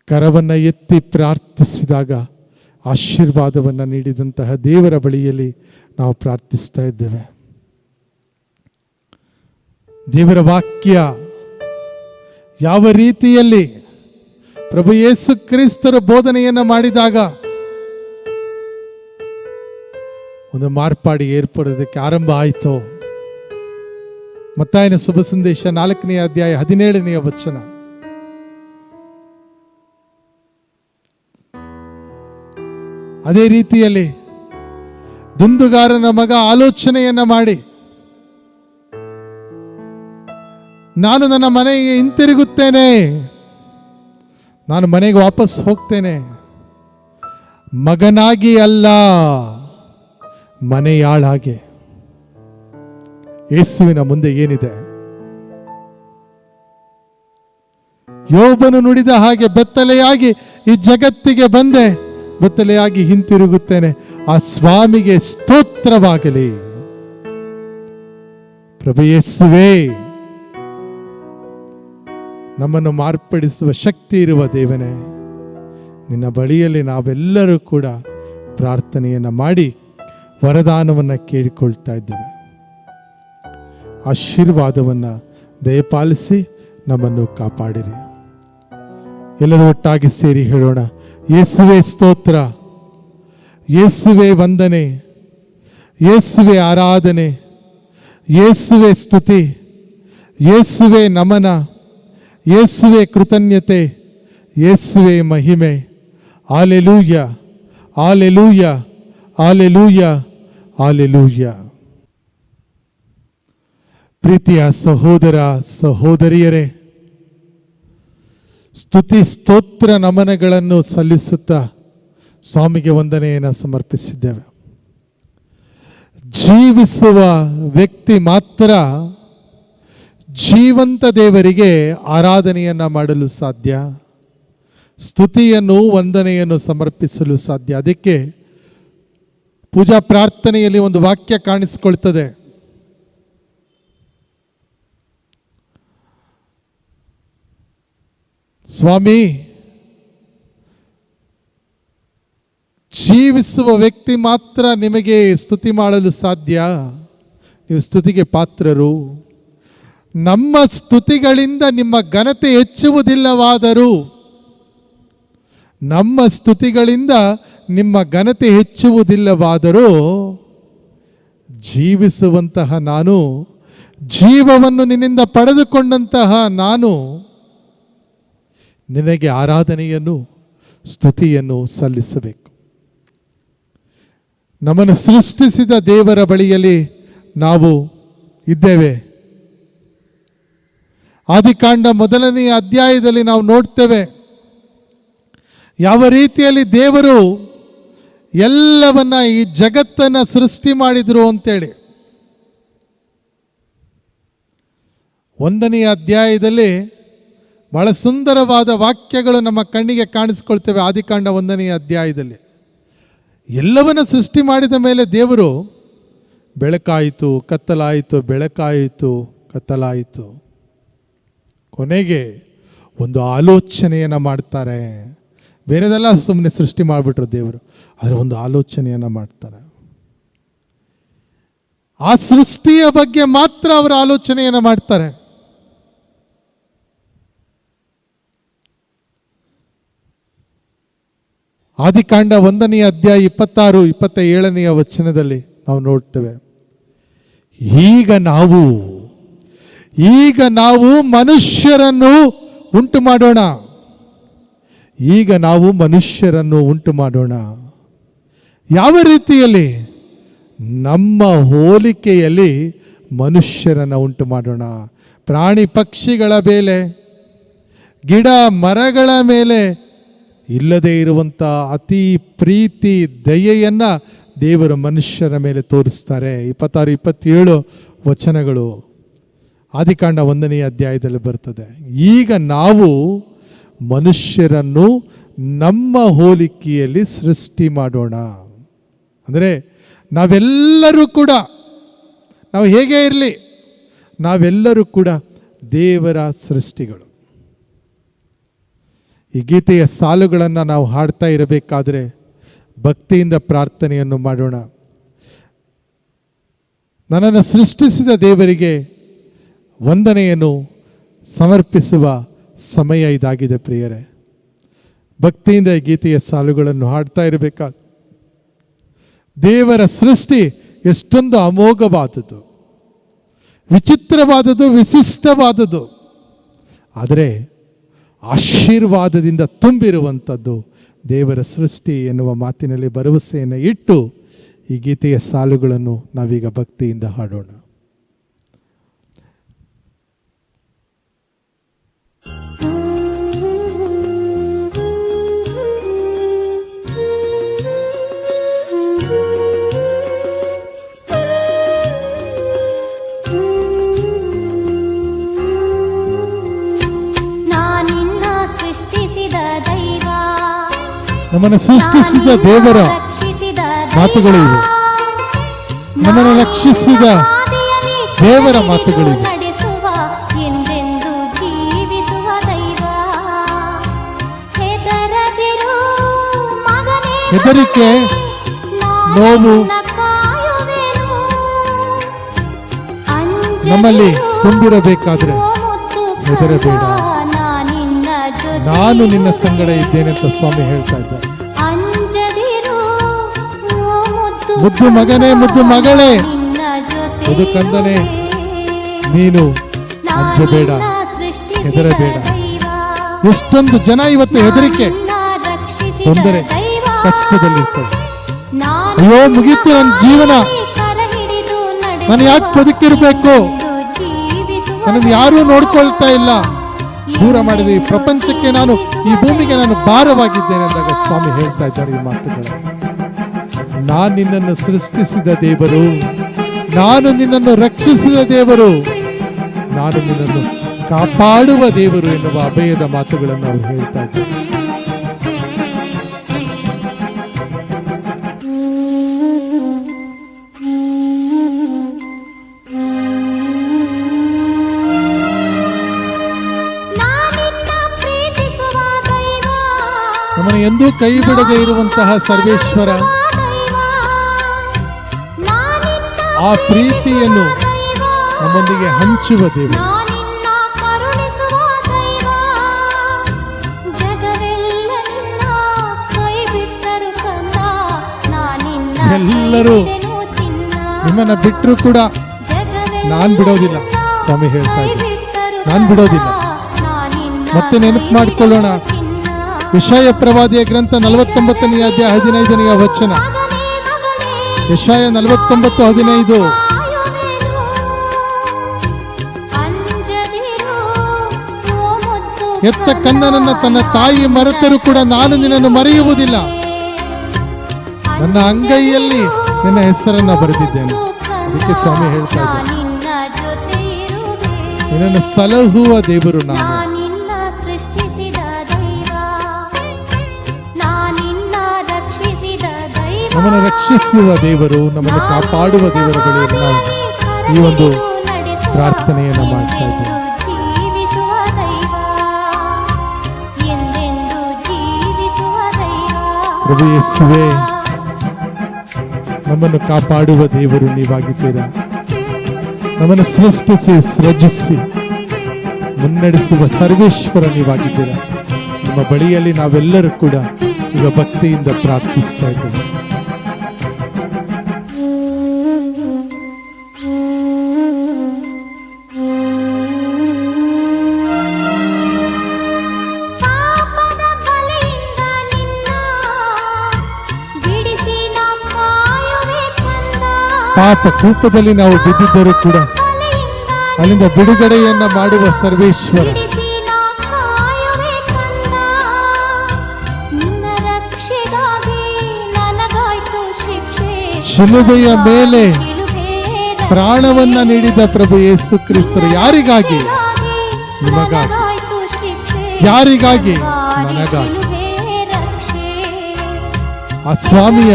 ಕರವನ್ನು ಎತ್ತಿ ಪ್ರಾರ್ಥಿಸಿದಾಗ ಆಶೀರ್ವಾದವನ್ನು ನೀಡಿದಂತಹ ದೇವರ ಬಳಿಯಲ್ಲಿ ನಾವು ಪ್ರಾರ್ಥಿಸ್ತಾ ಇದ್ದೇವೆ. ದೇವರ ವಾಕ್ಯ ಯಾವ ರೀತಿಯಲ್ಲಿ ಪ್ರಭು ಯೇಸು ಕ್ರಿಸ್ತರ ಬೋಧನೆಯನ್ನು ಮಾಡಿದಾಗ ಒಂದು ಮಾರ್ಪಾಡಿ ಏರ್ಪಡೋದಕ್ಕೆ ಆರಂಭ ಆಯಿತು. ಮತ್ತಾಯನ ಶುಭ ಸಂದೇಶ 4ನೇ ಅಧ್ಯಾಯ 17ನೇ ವಚನ. ಅದೇ ರೀತಿಯಲ್ಲಿ ದುಂದುಗಾರನ ಮಗ ಆಲೋಚನೆಯನ್ನ ಮಾಡಿ, ನಾನು ನನ್ನ ಮನೆಗೆ ಹಿಂತಿರುಗುತ್ತೇನೆ, ನಾನು ಮನೆಗೆ ವಾಪಸ್ ಹೋಗ್ತೇನೆ, ಮಗನಾಗಿ ಅಲ್ಲ ಮನೆಯಾಳಾಗೆ. ಯೇಸುವಿನ ಮುಂದೆ ಏನಿದೆ? ಯೋಬನು ನುಡಿದ ಹಾಗೆ ಬೆತ್ತಲೆಯಾಗಿ ಈ ಜಗತ್ತಿಗೆ ಬಂದೆ, ಬೆತ್ತಲೆಯಾಗಿ ಹಿಂತಿರುಗುತ್ತೇನೆ. ಆ ಸ್ವಾಮಿಗೆ ಸ್ತೋತ್ರವಾಗಲಿ. ಪ್ರಭು ಯೇಸುವೇ, ನಮ್ಮನ್ನು ಮಾರ್ಪಡಿಸುವ ಶಕ್ತಿ ಇರುವ ದೇವನೇ, ನಿನ್ನ ಬಳಿಯಲ್ಲಿ ನಾವೆಲ್ಲರೂ ಕೂಡ ಪ್ರಾರ್ಥನೆಯನ್ನು ಮಾಡಿ ವರದಾನವನ್ನು ಕೇಳಿಕೊಳ್ತಾ ಇದ್ದೇವೆ. ಆಶೀರ್ವಾದವನ್ನು ದಯಪಾಲಿಸಿ ನಮ್ಮನ್ನು ಕಾಪಾಡಿರಿ. ಎಲ್ಲರೂ ಒಟ್ಟಾಗಿ ಸೇರಿ ಹೇಳೋಣ, ಯೇಸುವೆ ಸ್ತೋತ್ರ, ಯೇಸುವೆ ವಂದನೆ, ಯೇಸುವೆ ಆರಾಧನೆ, ಯೇಸುವೆ ಸ್ತುತಿ, ಯೇಸುವೆ ನಮನ, ಯೇಸುವೆ ಕೃತಜ್ಞತೆ, ಯೇಸುವೆ ಮಹಿಮೆ. Hallelujah, hallelujah, hallelujah, hallelujah. ಪ್ರೀತಿಯ ಸಹೋದರ ಸಹೋದರಿಯರೇ, ಸ್ತುತಿ ಸ್ತೋತ್ರ ನಮನಗಳನ್ನು ಸಲ್ಲಿಸುತ್ತಾ ಸ್ವಾಮಿಗೆ ವಂದನೆಯನ್ನು ಸಮರ್ಪಿಸಿದ್ದೇವೆ. ಜೀವಿಸುವ ವ್ಯಕ್ತಿ ಮಾತ್ರ ಜೀವಂತ ದೇವರಿಗೆ ಆರಾಧನೆಯನ್ನು ಮಾಡಲು ಸಾಧ್ಯ, ಸ್ತುತಿಯನ್ನು ವಂದನೆಯನ್ನು ಸಮರ್ಪಿಸಲು ಸಾಧ್ಯ. ಅದಕ್ಕೆ ಪೂಜಾ ಪ್ರಾರ್ಥನೆಯಲ್ಲಿ ಒಂದು ವಾಕ್ಯ ಕಾಣಿಸಿಕೊಳ್ತದೆ. ಸ್ವಾಮಿ, ಜೀವಿಸುವ ವ್ಯಕ್ತಿ ಮಾತ್ರ ನಿಮಗೆ ಸ್ತುತಿ ಮಾಡಲು ಸಾಧ್ಯ, ನೀವು ಸ್ತುತಿಗೆ ಪಾತ್ರರು. ನಮ್ಮ ಸ್ತುತಿಗಳಿಂದ ನಿಮ್ಮ ಘನತೆ ಹೆಚ್ಚುವುದಿಲ್ಲವಾದರೂ, ನಮ್ಮ ಸ್ತುತಿಗಳಿಂದ ನಿಮ್ಮ ಘನತೆ ಹೆಚ್ಚುವುದಿಲ್ಲವಾದರೂ ಜೀವಿಸುವಂತಹ ನಾನು, ಜೀವವನ್ನು ನಿನ್ನಿಂದ ಪಡೆದುಕೊಂಡಂತಹ ನಾನು ನಿನಗೆ ಆರಾಧನೆಯನ್ನು ಸ್ತುತಿಯನ್ನು ಸಲ್ಲಿಸಬೇಕು. ನಮ್ಮನ್ನು ಸೃಷ್ಟಿಸಿದ ದೇವರ ಬಳಿಯಲ್ಲಿ ನಾವು ಇದ್ದೇವೆ. ಆದಿಕಾಂಡ 1ನೇ ಅಧ್ಯಾಯದಲ್ಲಿ ನಾವು ನೋಡ್ತೇವೆ ಯಾವ ರೀತಿಯಲ್ಲಿ ದೇವರು ಎಲ್ಲವನ್ನ ಈ ಜಗತ್ತನ್ನು ಸೃಷ್ಟಿ ಮಾಡಿದ್ರು ಅಂತೇಳಿ. 1ನೇ ಅಧ್ಯಾಯದಲ್ಲಿ ಬಹಳ ಸುಂದರವಾದ ವಾಕ್ಯಗಳು ನಮ್ಮ ಕಣ್ಣಿಗೆ ಕಾಣಿಸ್ಕೊಳ್ತೇವೆ. ಆದಿಕಾಂಡ 1ನೇ ಅಧ್ಯಾಯದಲ್ಲಿ ಎಲ್ಲವನ್ನ ಸೃಷ್ಟಿ ಮಾಡಿದ ಮೇಲೆ ದೇವರು ಬೆಳಕಾಯಿತು, ಕತ್ತಲಾಯಿತು, ಬೆಳಕಾಯಿತು, ಕತ್ತಲಾಯಿತು. ಕೊನೆಗೆ ಒಂದು ಆಲೋಚನೆಯನ್ನು ಮಾಡ್ತಾರೆ. ಬೇರೆದೆಲ್ಲ ಸುಮ್ಮನೆ ಸೃಷ್ಟಿ ಮಾಡಿಬಿಟ್ರು ದೇವರು, ಆದರೆ ಒಂದು ಆಲೋಚನೆಯನ್ನು ಮಾಡ್ತಾರೆ. ಆ ಸೃಷ್ಟಿಯ ಬಗ್ಗೆ ಮಾತ್ರ ಅವರು ಆಲೋಚನೆಯನ್ನು ಮಾಡ್ತಾರೆ. ಆದಿಕಾಂಡ 1ನೇ ಅಧ್ಯಾಯ 26, 27ನೇ ವಚನದಲ್ಲಿ ನಾವು ನೋಡ್ತೇವೆ, ಈಗ ನಾವು ಮನುಷ್ಯರನ್ನು ಉಂಟು ಮಾಡೋಣ, ಈಗ ನಾವು ಮನುಷ್ಯರನ್ನು ಉಂಟು ಮಾಡೋಣ. ಯಾವ ರೀತಿಯಲ್ಲಿ? ನಮ್ಮ ಹೋಲಿಕೆಯಲ್ಲಿ ಮನುಷ್ಯರನ್ನು ಉಂಟು ಮಾಡೋಣ. ಪ್ರಾಣಿ ಪಕ್ಷಿಗಳ ಮೇಲೆ, ಗಿಡ ಮರಗಳ ಮೇಲೆ ಇಲ್ಲದೇ ಇರುವಂಥ ಅತಿ ಪ್ರೀತಿ ದಯೆಯನ್ನು ದೇವರು ಮನುಷ್ಯರ ಮೇಲೆ ತೋರಿಸ್ತಾರೆ. 26, 27 ವಚನಗಳು ಆದಿಕಾಂಡ 1ನೇ ಅಧ್ಯಾಯದಲ್ಲಿ ಬರ್ತದೆ. ಈಗ ನಾವು ಮನುಷ್ಯರನ್ನು ನಮ್ಮ ಹೋಲಿಕೆಯಲ್ಲಿ ಸೃಷ್ಟಿ ಮಾಡೋಣ. ಅಂದರೆ ನಾವೆಲ್ಲರೂ ಕೂಡ, ನಾವು ಹೇಗೆ ಇರಲಿ, ನಾವೆಲ್ಲರೂ ಕೂಡ ದೇವರ ಸೃಷ್ಟಿಗಳು. ಈ ಗೀತೆಯ ಸಾಲುಗಳನ್ನು ನಾವು ಹಾಡ್ತಾ ಇರಬೇಕಾದ್ರೆ ಭಕ್ತಿಯಿಂದ ಪ್ರಾರ್ಥನೆಯನ್ನು ಮಾಡೋಣ. ನನ್ನನ್ನು ಸೃಷ್ಟಿಸಿದ ದೇವರಿಗೆ ವಂದನೆಯನ್ನು ಸಮರ್ಪಿಸುವ ಸಮಯ ಇದಾಗಿದೆ ಪ್ರಿಯರೇ. ಭಕ್ತಿಯಿಂದ ಈ ಗೀತೆಯ ಸಾಲುಗಳನ್ನು ಹಾಡ್ತಾ ಇರಬೇಕಾದ ದೇವರ ಸೃಷ್ಟಿ ಎಷ್ಟೊಂದು ಅಮೋಘವಾದದ್ದು, ವಿಚಿತ್ರವಾದದ್ದು, ವಿಶಿಷ್ಟವಾದದ್ದು, ಆದರೆ ಆಶೀರ್ವಾದದಿಂದ ತುಂಬಿರುವಂಥದ್ದು ದೇವರ ಸೃಷ್ಟಿ ಎನ್ನುವ ಮಾತಿನಲ್ಲಿ ಭರವಸೆಯನ್ನು ಇಟ್ಟು ಈ ಗೀತೆಯ ಸಾಲುಗಳನ್ನು ನಾವೀಗ ಭಕ್ತಿಯಿಂದ ಹಾಡೋಣ. ನಮ್ಮನ್ನು ಸೃಷ್ಟಿಸಿದ ದೇವರ ಮಾತುಗಳಿವೆ, ನಮ್ಮನ್ನು ರಕ್ಷಿಸಿದ ದೇವರ ಮಾತುಗಳಿವೆ. ಹೆದರಿಕೆ, ನೋವು ನಮ್ಮಲ್ಲಿ ತುಂಬಿರಬೇಕಾದ್ರೆ ಹೆದರಬೇಡ, ನಾನು ನಿನ್ನ ಸಂಗಡ ಇದ್ದೇನೆ ಅಂತ ಸ್ವಾಮಿ ಹೇಳ್ತಾ ಇದ್ದಾರೆ. ಮುದ್ದು ಮಗನೇ, ಮುದ್ದು ಮಗಳೇ, ಮುದ್ದು ಕಂದನೆ, ನೀನು ಅಂಜಬೇಡ, ಹೆದರಬೇಡ. ಎಷ್ಟೊಂದು ಜನ ಇವತ್ತು ಹೆದರಿಕೆ, ತೊಂದರೆ, ಕಷ್ಟದಲ್ಲಿರ್ತಾರೆ. ಅಯ್ಯೋ ಮುಗೀತು ನನ್ನ ಜೀವನ, ನಾನು ಯಾಕೆ ಬದುಕಿರ್ಬೇಕು, ನನ್ನನ್ನು ಯಾರೂ ನೋಡ್ಕೊಳ್ತಾ ಇಲ್ಲ, ದೂರ ಮಾಡಿದೆ ಈ ಪ್ರಪಂಚಕ್ಕೆ, ನಾನು ಈ ಭೂಮಿಗೆ ನಾನು ಭಾರವಾಗಿದ್ದೇನೆ ಅಂದಾಗ ಸ್ವಾಮಿ ಹೇಳ್ತಾ ಇದ್ದಾರೆ ಈ ಮಾತುಗಳು. ನಾನು ನಿನ್ನನ್ನು ಸೃಷ್ಟಿಸಿದ ದೇವರು, ನಾನು ನಿನ್ನನ್ನು ರಕ್ಷಿಸಿದ ದೇವರು, ನಾನು ನಿನ್ನನ್ನು ಕಾಪಾಡುವ ದೇವರು ಎನ್ನುವ ಅಭಯದ ಮಾತುಗಳನ್ನು ಅವರು ಹೇಳ್ತಾ ಇದ್ದಾರೆ. ನಮ್ಮನ್ನು ಎಂದೂ ಕೈ ಬಿಡದೆ ಇರುವಂತಹ ಸರ್ವೇಶ್ವರ, ಆ ಪ್ರೀತಿಯನ್ನು ನಮ್ಮೊಂದಿಗೆ ಹಂಚುವ ದೇವರು. ಎಲ್ಲರೂ ನಿಮ್ಮನ್ನ ಬಿಟ್ಟರು ಕೂಡ ನಾನು ಬಿಡೋದಿಲ್ಲ, ಸ್ವಾಮಿ ಹೇಳ್ತಾ ಇದ್ದೆ, ನಾನು ಬಿಡೋದಿಲ್ಲ. ಮತ್ತೆ ನೆನಪು ಮಾಡಿಕೊಳ್ಳೋಣ, ಯೆಶಾಯ ಪ್ರವಾದಿಯ ಗ್ರಂಥ 49ನೇ ಅಧ್ಯಾಯ 15ನೇ ವಚನ. ಯೆಶಾಯ 49:15. ಎತ್ತ ಕಂದನನ್ನ ತನ್ನ ತಾಯಿ ಮರೆತರೂ ಕೂಡ ನಾನು ನಿನ್ನನ್ನು ಮರೆಯುವುದಿಲ್ಲ, ನನ್ನ ಅಂಗೈಯಲ್ಲಿ ನಿನ್ನ ಹೆಸರನ್ನ ಬರೆದಿದ್ದೇನೆ. ಅದಕ್ಕೆ ಸ್ವಾಮಿ ಹೇಳ್ತಾ ಇದ್ದಾರೆ, ನಿನ್ನನ್ನು ಸಲಹುವ ದೇವರು ನಾನು, ನಮ್ಮನ್ನು ರಕ್ಷಿಸುವ ದೇವರು, ನಮ್ಮನ್ನು ಕಾಪಾಡುವ ದೇವರ ಬಳಿಯಲ್ಲಿ ನಾವು ಈ ಒಂದು ಪ್ರಾರ್ಥನೆಯನ್ನು ಮಾಡ್ತಾ ಇದ್ದೇವೆ. ಪ್ರಭು ಯೇಸುವೇ, ನಮ್ಮನ್ನು ಕಾಪಾಡುವ ದೇವರು ನೀವಾಗಿದ್ದೀರಾ. ನಮ್ಮನ್ನು ಸೃಷ್ಟಿಸಿ ಸೃಜಿಸಿ ಮುನ್ನಡೆಸುವ ಸರ್ವೇಶ್ವರ ನೀವಾಗಿದ್ದೀರಾ. ನಿಮ್ಮ ಬಳಿಯಲ್ಲಿ ನಾವೆಲ್ಲರೂ ಕೂಡ ಈಗ ಭಕ್ತಿಯಿಂದ ಪ್ರಾರ್ಥಿಸ್ತಾ ಇದ್ದೇವೆ. ಪಾಪ ಕೂಪದಲ್ಲಿ ನಾವು ಬಿದ್ದಿದ್ದರೂ ಕೂಡ ಅಲ್ಲಿಂದ ಬಿಡುಗಡೆಯನ್ನ ಮಾಡುವ ಸರ್ವೇಶ್ವರ, ಶಿಲುಬೆಯ ಮೇಲೆ ಪ್ರಾಣವನ್ನ ನೀಡಿದ ಪ್ರಭು ಯೇಸು ಕ್ರಿಸ್ತರು ಯಾರಿಗಾಗಿ? ನಿಮಗಾಗಿ. ಯಾರಿಗಾಗಿ? ನನಗಾಗಿ. ಆ ಸ್ವಾಮಿಯ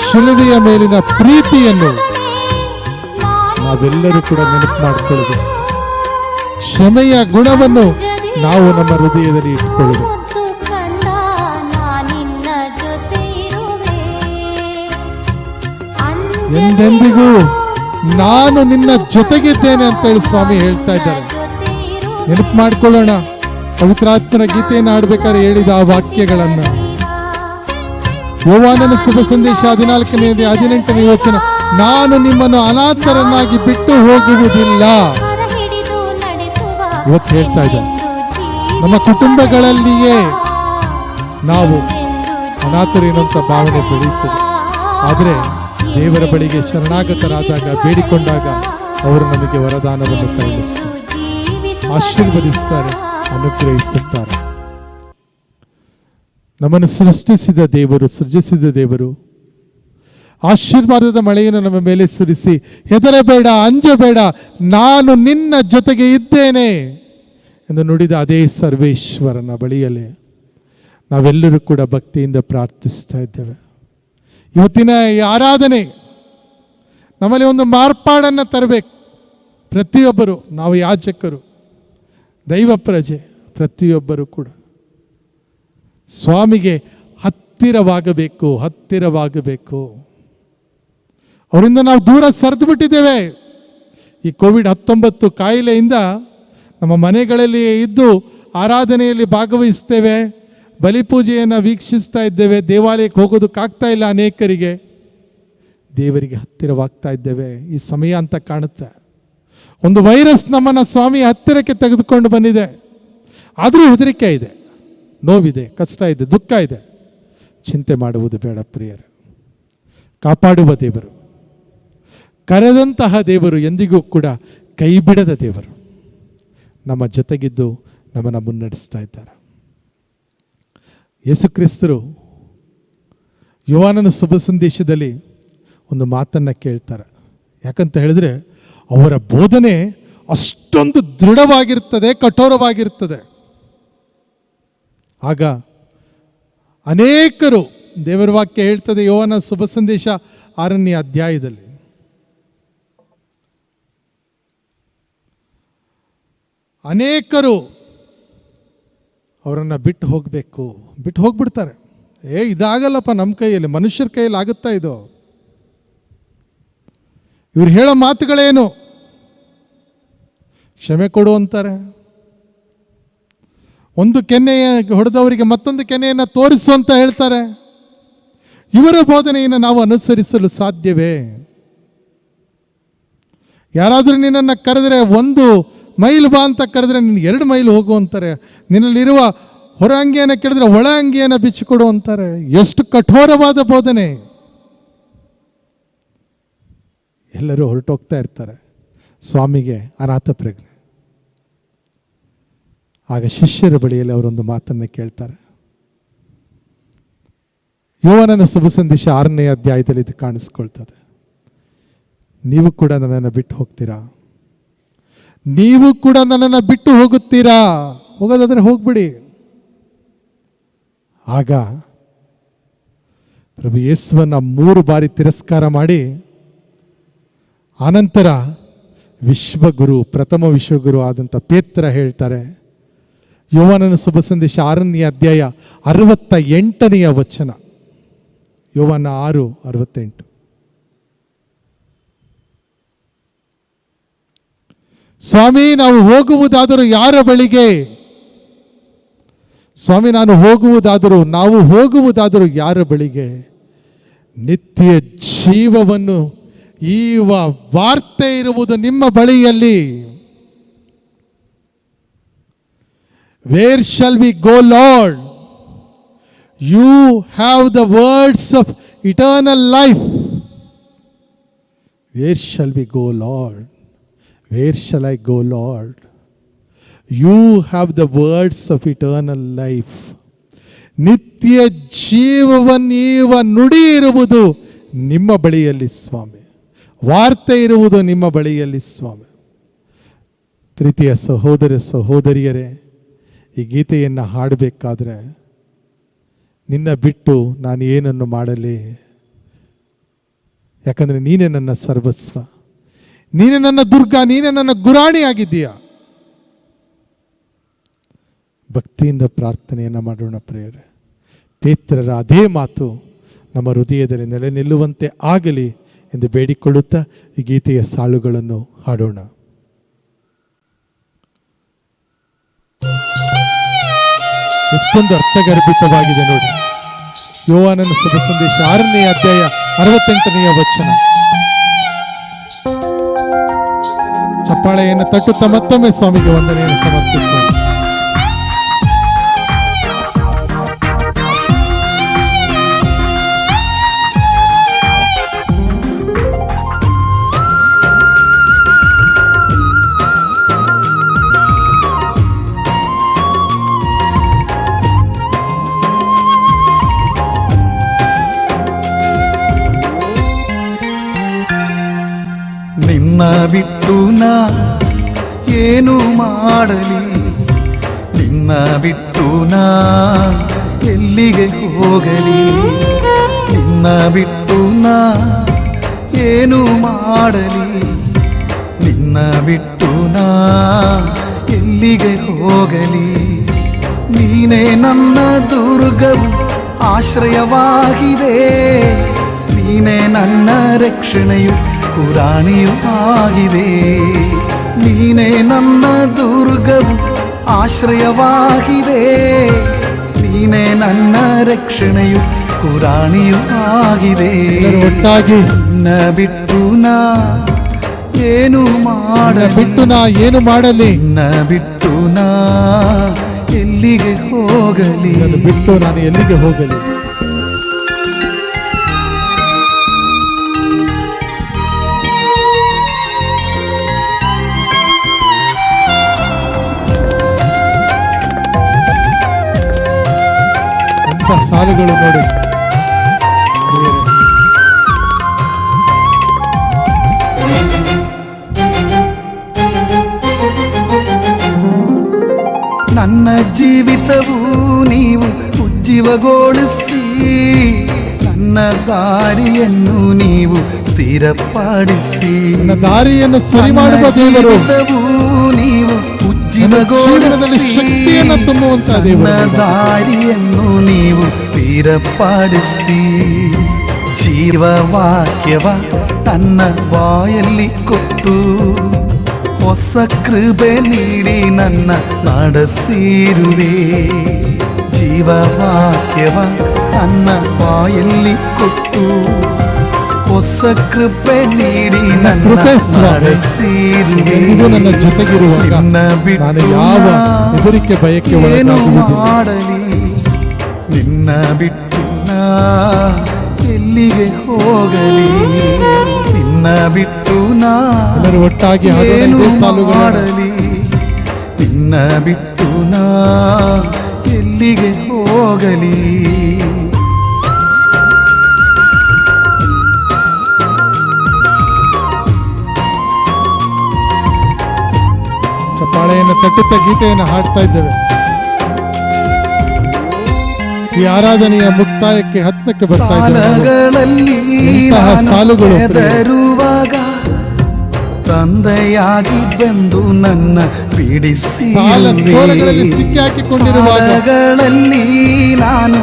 ಶಿಲುಬೆಯ ಮೇಲಿನ ಪ್ರೀತಿಯನ್ನು ನಾವೆಲ್ಲರೂ ಕೂಡ ನೆನಪು ಮಾಡಿಕೊಳ್ಳುವುದು, ಕ್ಷಮೆಯ ಗುಣವನ್ನು ನಾವು ನಮ್ಮ ಹೃದಯದಲ್ಲಿ ಇಟ್ಟುಕೊಳ್ಳುವುದು. ಎಂದೆಂದಿಗೂ ನಾನು ನಿನ್ನ ಜೊತೆಗಿದ್ದೇನೆ ಅಂತ ಹೇಳಿ ಸ್ವಾಮಿ ಹೇಳ್ತಾ ಇದ್ದಾರೆ. ನೆನಪು ಮಾಡಿಕೊಳ್ಳೋಣ, ಪವಿತ್ರಾತ್ಮನ ಗೀತೆಯನ್ನು ಆಡ್ಬೇಕಾದ್ರೆ ಹೇಳಿದ ಆ ವಾಕ್ಯಗಳನ್ನ. ಯೋಹಾನನ ಶುಭ ಸಂದೇಶ 14ನೇ 18ನೇ ವಚನ, ನಾನು ನಿಮ್ಮನ್ನು ಅನಾಥರನ್ನಾಗಿ ಬಿಟ್ಟು ಹೋಗುವುದಿಲ್ಲ. ಇವತ್ತು ಹೇಳ್ತಾ ಇದ್ದಾರೆ, ನಮ್ಮ ಕುಟುಂಬಗಳಲ್ಲಿಯೇ ನಾವು ಅನಾಥರೇನಂತ ಭಾವನೆ ಬೆಳೆಯುತ್ತದೆ. ಆದರೆ ದೇವರ ಬಳಿಗೆ ಶರಣಾಗತರಾದಾಗ, ಬೇಡಿಕೊಂಡಾಗ ಅವರು ನಮಗೆ ವರದಾನವನ್ನು ಕರುಣಿಸ್ತಾರೆ, ಆಶೀರ್ವದಿಸ್ತಾರೆ, ಅನುಗ್ರಹಿಸುತ್ತಾರೆ. ನಮ್ಮನ್ನು ಸೃಷ್ಟಿಸಿದ ದೇವರು, ಸೃಜಿಸಿದ ದೇವರು ಆಶೀರ್ವಾದದ ಮಳೆಯನ್ನು ನಮ್ಮ ಮೇಲೆ ಸುರಿಸಿ, ಹೆದರಬೇಡ, ಅಂಜಬೇಡ, ನಾನು ನಿನ್ನ ಜೊತೆಗೆ ಇದ್ದೇನೆ ಎಂದು ನುಡಿದ ಅದೇ ಸರ್ವೇಶ್ವರನ ಬಳಿಯಲ್ಲೇ ನಾವೆಲ್ಲರೂ ಕೂಡ ಭಕ್ತಿಯಿಂದ ಪ್ರಾರ್ಥಿಸ್ತಾ ಇದ್ದೇವೆ. ಇವತ್ತಿನ ಈ ಆರಾಧನೆ ನಮ್ಮಲ್ಲಿ ಒಂದು ಮಾರ್ಪಾಡನ್ನು ತರಬೇಕು. ಪ್ರತಿಯೊಬ್ಬರು, ನಾವು ಯಾಜಕರು, ದೈವ ಪ್ರಜೆ, ಪ್ರತಿಯೊಬ್ಬರು ಕೂಡ ಸ್ವಾಮಿಗೆ ಹತ್ತಿರವಾಗಬೇಕು, ಹತ್ತಿರವಾಗಬೇಕು. ಅವರಿಂದ ನಾವು ದೂರ ಸರಿದು ಬಿಟ್ಟಿದ್ದೇವೆ. ಈ ಕೋವಿಡ್-19 ಕಾಯಿಲೆಯಿಂದ ನಮ್ಮ ಮನೆಗಳಲ್ಲಿ ಇದ್ದು ಆರಾಧನೆಯಲ್ಲಿ ಭಾಗವಹಿಸ್ತೇವೆ, ಬಲಿಪೂಜೆಯನ್ನು ವೀಕ್ಷಿಸ್ತಾ ಇದ್ದೇವೆ, ದೇವಾಲಯಕ್ಕೆ ಹೋಗೋದಕ್ಕಾಗ್ತಾ ಇಲ್ಲ ಅನೇಕರಿಗೆ. ದೇವರಿಗೆ ಹತ್ತಿರವಾಗ್ತಾ ಇದ್ದೇವೆ. ಈ ಸಮಯ ಅಂತ ಕಾಣುತ್ತೆ. ಒಂದು ವೈರಸ್ ನಮ್ಮನ್ನು ಸ್ವಾಮಿ ಹತ್ತಿರಕ್ಕೆ ತೆಗೆದುಕೊಂಡು ಬಂದಿದೆ. ಆದರೂ ಹೆದರಿಕೆ ಇದೆ, ನೋವಿದೆ, ಕಷ್ಟ ಇದೆ, ದುಃಖ ಇದೆ. ಚಿಂತೆ ಮಾಡುವುದು ಬೇಡ ಪ್ರಿಯರೇ. ಕಾಪಾಡುವ ದೇವರು, ಕರೆದಂತಹ ದೇವರು, ಎಂದಿಗೂ ಕೂಡ ಕೈ ಬಿಡದ ದೇವರು ನಮ್ಮ ಜೊತೆಗಿದ್ದು ನಮ್ಮನ್ನು ಮುನ್ನಡೆಸ್ತಾ ಇದ್ದಾರೆ. ಯೇಸು ಕ್ರಿಸ್ತರು ಯೋಹಾನನ ಶುಭ ಸಂದೇಶದಲ್ಲಿ ಒಂದು ಮಾತನ್ನು ಕೇಳ್ತಾರೆ. ಯಾಕಂತ ಹೇಳಿದ್ರೆ ಅವರ ಬೋಧನೆ ಅಷ್ಟೊಂದು ದೃಢವಾಗಿರ್ತದೆ, ಕಠೋರವಾಗಿರ್ತದೆ. ಆಗ ಅನೇಕರು, ದೇವರ ವಾಕ್ಯ ಹೇಳ್ತದೆ ಯೋಹಾನನ ಶುಭ ಸಂದೇಶ 6ನೇ ಅಧ್ಯಾಯದಲ್ಲಿ, ಅನೇಕರು ಅವರನ್ನು ಬಿಟ್ಟು ಹೋಗಬೇಕು, ಬಿಟ್ಟು ಹೋಗ್ಬಿಡ್ತಾರೆ. ಇದಾಗಲ್ಲಪ್ಪ, ನಮ್ಮ ಕೈಯಲ್ಲಿ, ಮನುಷ್ಯರ ಕೈಯಲ್ಲಿ ಆಗುತ್ತಾ ಇದು? ಇವ್ರು ಹೇಳೋ ಮಾತುಗಳೇನು? ಕ್ಷಮೆ ಕೊಡು ಅಂತಾರೆ. ಒಂದು ಕೆನ್ನೆಯ ಹೊಡೆದವರಿಗೆ ಮತ್ತೊಂದು ಕೆನ್ನೆಯನ್ನು ತೋರಿಸು ಅಂತ ಹೇಳ್ತಾರೆ. ಇವರ ಬೋಧನೆಯನ್ನು ನಾವು ಅನುಸರಿಸಲು ಸಾಧ್ಯವೇ? ಯಾರಾದರೂ ನಿನ್ನನ್ನು ಕರೆದರೆ 1 ಮೈಲ್ ಬಾ ಅಂತ ಕರೆದ್ರೆ ನೀನು 2 ಮೈಲ್ ಹೋಗು ಅಂತಾರೆ. ನಿನ್ನಲ್ಲಿರುವ ಹೊರ ಅಂಗಿಯನ್ನು ಕೇಳಿದ್ರೆ ಒಳ ಅಂಗಿಯನ್ನು ಬಿಚ್ಚಿಕೊಡು ಅಂತಾರೆ. ಎಷ್ಟು ಕಠೋರವಾದ ಬೋಧನೆ! ಎಲ್ಲರೂ ಹೊರಟೋಗ್ತಾ ಇರ್ತಾರೆ. ಸ್ವಾಮಿಗೆ ಅನಾಥ ಪ್ರಜ್ಞೆ. ಆಗ ಶಿಷ್ಯರ ಬಳಿಯಲ್ಲಿ ಅವರೊಂದು ಮಾತನ್ನು ಕೇಳ್ತಾರೆ. ಯೋಹಾನನ ಶುಭ ಸಂದೇಶ 6ನೇ ಅಧ್ಯಾಯದಲ್ಲಿ ಇದು ಕಾಣಿಸ್ಕೊಳ್ತದೆ. ನೀವು ಕೂಡ ನನ್ನನ್ನು ಬಿಟ್ಟು ಹೋಗ್ತೀರಾ? ನೀವು ಕೂಡ ನನ್ನನ್ನು ಬಿಟ್ಟು ಹೋಗುತ್ತೀರಾ? ಹೋಗೋದಾದ್ರೆ ಹೋಗ್ಬಿಡಿ. ಆಗ ಪ್ರಭು ಯೇಸುವನ್ನ 3 ಬಾರಿ ತಿರಸ್ಕಾರ ಮಾಡಿ, ಆನಂತರ ವಿಶ್ವಗುರು, ಪ್ರಥಮ ವಿಶ್ವಗುರು ಆದಂಥ ಪೇತ್ರ ಹೇಳ್ತಾರೆ. ಯೋಹಾನನ ಶುಭ ಸಂದೇಶ 6ನೇ ಅಧ್ಯಾಯ 68ನೇ ವಚನ. ಯೋಹಾನ 6:68. ಸ್ವಾಮಿ, ನಾವು ಹೋಗುವುದಾದರೂ ಯಾರ ಬಳಿಗೆ? ಸ್ವಾಮಿ, ನಾವು ಹೋಗುವುದಾದರೂ ಯಾರ ಬಳಿಗೆ? ನಿತ್ಯ ಜೀವವನ್ನು ಈವ ವಾರ್ತೆ ಇರುವುದು ನಿಮ್ಮ ಬಳಿಯಲ್ಲಿ. Where shall we go Lord? You have the words of eternal life. Where shall we go Lord? Where shall I go, Lord? You have the words of eternal life. ನಿತ್ಯ ಜೀವವನ್ನೀವ ನುಡಿ ಇರುವುದು ನಿಮ್ಮ ಬಳಿಯಲ್ಲಿ ಸ್ವಾಮಿ. ವಾರ್ತೆ ಇರುವುದು ನಿಮ್ಮ ಬಳಿಯಲ್ಲಿ ಸ್ವಾಮಿ. ಪ್ರೀತಿಯ ಸಹೋದರ ಸಹೋದರಿಯರೇ, ಈ ಗೀತೆಯನ್ನು ಹಾಡಬೇಕಾದ್ರೆ ನಿನ್ನ ಬಿಟ್ಟು ನಾನು ಏನನ್ನು ಮಾಡಲಿ? ಯಾಕಂದರೆ ನೀನೇ ನನ್ನ ಸರ್ವಸ್ವ, ನೀನೇ ನನ್ನ ದುರ್ಗ, ನೀನೇ ನನ್ನ ಗುರಾಣಿ ಆಗಿದ್ದೀಯ. ಭಕ್ತಿಯಿಂದ ಪ್ರಾರ್ಥನೆಯನ್ನು ಮಾಡೋಣ ಪ್ರಿಯರೇ. ಪೇತ್ರರ ಅದೇ ಮಾತು ನಮ್ಮ ಹೃದಯದಲ್ಲಿ ನೆಲೆ ನಿಲ್ಲುವಂತೆ ಆಗಲಿ ಎಂದು ಬೇಡಿಕೊಳ್ಳುತ್ತಾ ಈ ಗೀತೆಯ ಸಾಲುಗಳನ್ನು ಹಾಡೋಣ. ಎಷ್ಟೊಂದು ಅರ್ಥಗರ್ಭಿತವಾಗಿದೆ ನೋಡಿ. ಯೋಹಾನನ ಶುಭ ಸಂದೇಶ 6ನೇ ಅಧ್ಯಾಯ 68ನೇ ವಚನ. ಚಪ್ಪಾಳೆಯನ್ನು ತಟ್ಟುತ್ತಾ ಮತ್ತೊಮ್ಮೆ ಸ್ವಾಮಿಗೆ ವಂದನೆಯನ್ನು ಸಮರ್ಪಿಸೋಣ. ನಿನ್ನ ಬಿಟ್ಟು ನಾ ಏನು ಮಾಡಲಿ? ನಿನ್ನ ಬಿಟ್ಟು ನಾ ಎಲ್ಲಿಗೆ ಹೋಗಲಿ? ನಿನ್ನ ಬಿಟ್ಟು ನಾ ಏನು ಮಾಡಲಿ? ನಿನ್ನ ಬಿಟ್ಟು ನಾ ಎಲ್ಲಿಗೆ ಹೋಗಲಿ? ನೀನೇ ನನ್ನ ದುರ್ಗವು ಆಶ್ರಯವಾಗಿದೆ, ನೀನೇ ನನ್ನ ರಕ್ಷಣೆಯು ಪುರಾಣಿಯೂ ಆಗಿದೆ. ನೀನೇ ನನ್ನ ದುರ್ಗವು ಆಶ್ರಯವಾಗಿದೆ, ನೀನೇ ನನ್ನ ರಕ್ಷಣೆಯು ಪುರಾಣಿಯೂ ಆಗಿದೆ. ಎಲ್ಲರೂ ಒಟ್ಟಾಗಿ ನಿನ್ನ ಬಿಟ್ಟು ನಾ ಏನು ಬಿಟ್ಟು ನಾ ಏನು ಮಾಡಲಿ, ನಿನ್ನ ಬಿಟ್ಟು ನಾ ಎಲ್ಲಿಗೆ ಹೋಗಲಿ, ಬಿಟ್ಟು ನಾನು ಎಲ್ಲಿಗೆ ಹೋಗಲಿ. ಎಂತ ಸಾಲುಗಳು ನೋಡಿ. ನನ್ನ ಜೀವಿತವು ನೀವು ಉಜ್ಜೀವಗೊಳಿಸಿ, ನನ್ನ ದಾರಿಯನ್ನು ನೀವು ಸ್ಥಿರಪಡಿಸಿ, ನನ್ನ ದಾರಿಯನ್ನು ಸರಿ ಮಾಡುವ ದೇವರು, ನೀವು ಜೀವನದಲ್ಲಿ ಶಕ್ತಿಯನ್ನು ತುಂಬುವಂತ ದೇವರು, ನನ್ನ ದಾರಿಯನ್ನು ನೀವು ಸ್ಥಿರಪಡಿಸಿ, ಜೀವವಾಕ್ಯವ ನನ್ನ ಬಾಯಲ್ಲಿ ಕೊಟ್ಟು ಹೊಸ ಕೃಪೆ ನೀಡಿ ನನ್ನ ನಡೆಸಿರುವೆ. ಜೀವವಾಕ್ಯವ ನನ್ನ ಬಾಯಲ್ಲಿ ಕೊಟ್ಟು ಹೊಸ ಕೃಪೆ ನೀಡಿ ನನ್ನ ನಡೆಸಿರುವೆ. ನನ್ನ ಜೊತೆಗಿರುವಾಗ ನಾನು ಯಾವ ಹೆದರಿಕೆ ಭಯಕ್ಕೆ ಏನು ಮಾಡಲಿ, ನಿನ್ನ ಬಿಟ್ಟು ನಾ ಎಲ್ಲಿಗೆ ಹೋಗಲಿ, ನಿನ್ನ ಬಿಟ್ಟು ನಾ ಒಟ್ಟಾಗಿ ಏನು ಮಾಡಲಿ, ನಿನ್ನ ಬಿಟ್ಟು ನಾ ಎಲ್ಲಿಗೆ ಹೋಗಲಿ. ಚಪ್ಪಾಳೆಯನ್ನು ತಟ್ಟುತ್ತಾ ಗೀತೆಯನ್ನು ಹಾಡ್ತಾ ಇದ್ದೇವೆ. ಈ ಆರಾಧನೆಯ ಮುಕ್ತಾಯಕ್ಕೆ ಹತ್ತಕ್ಕೆ ಬರ್ತಾ ಇದ್ದೇವೆ. ಸಾಲುಗಳು ಹೆದರುವಾಗ ತಂದೆಯಾಗಿ ಬಂದು ನನ್ನ ಬಿಡಿಸಿ, ಸೋಲಗಳಲ್ಲಿ ಸಿಕ್ಕಿ ಹಾಕಿಕೊಂಡಿರುವಾಗ ನಾನು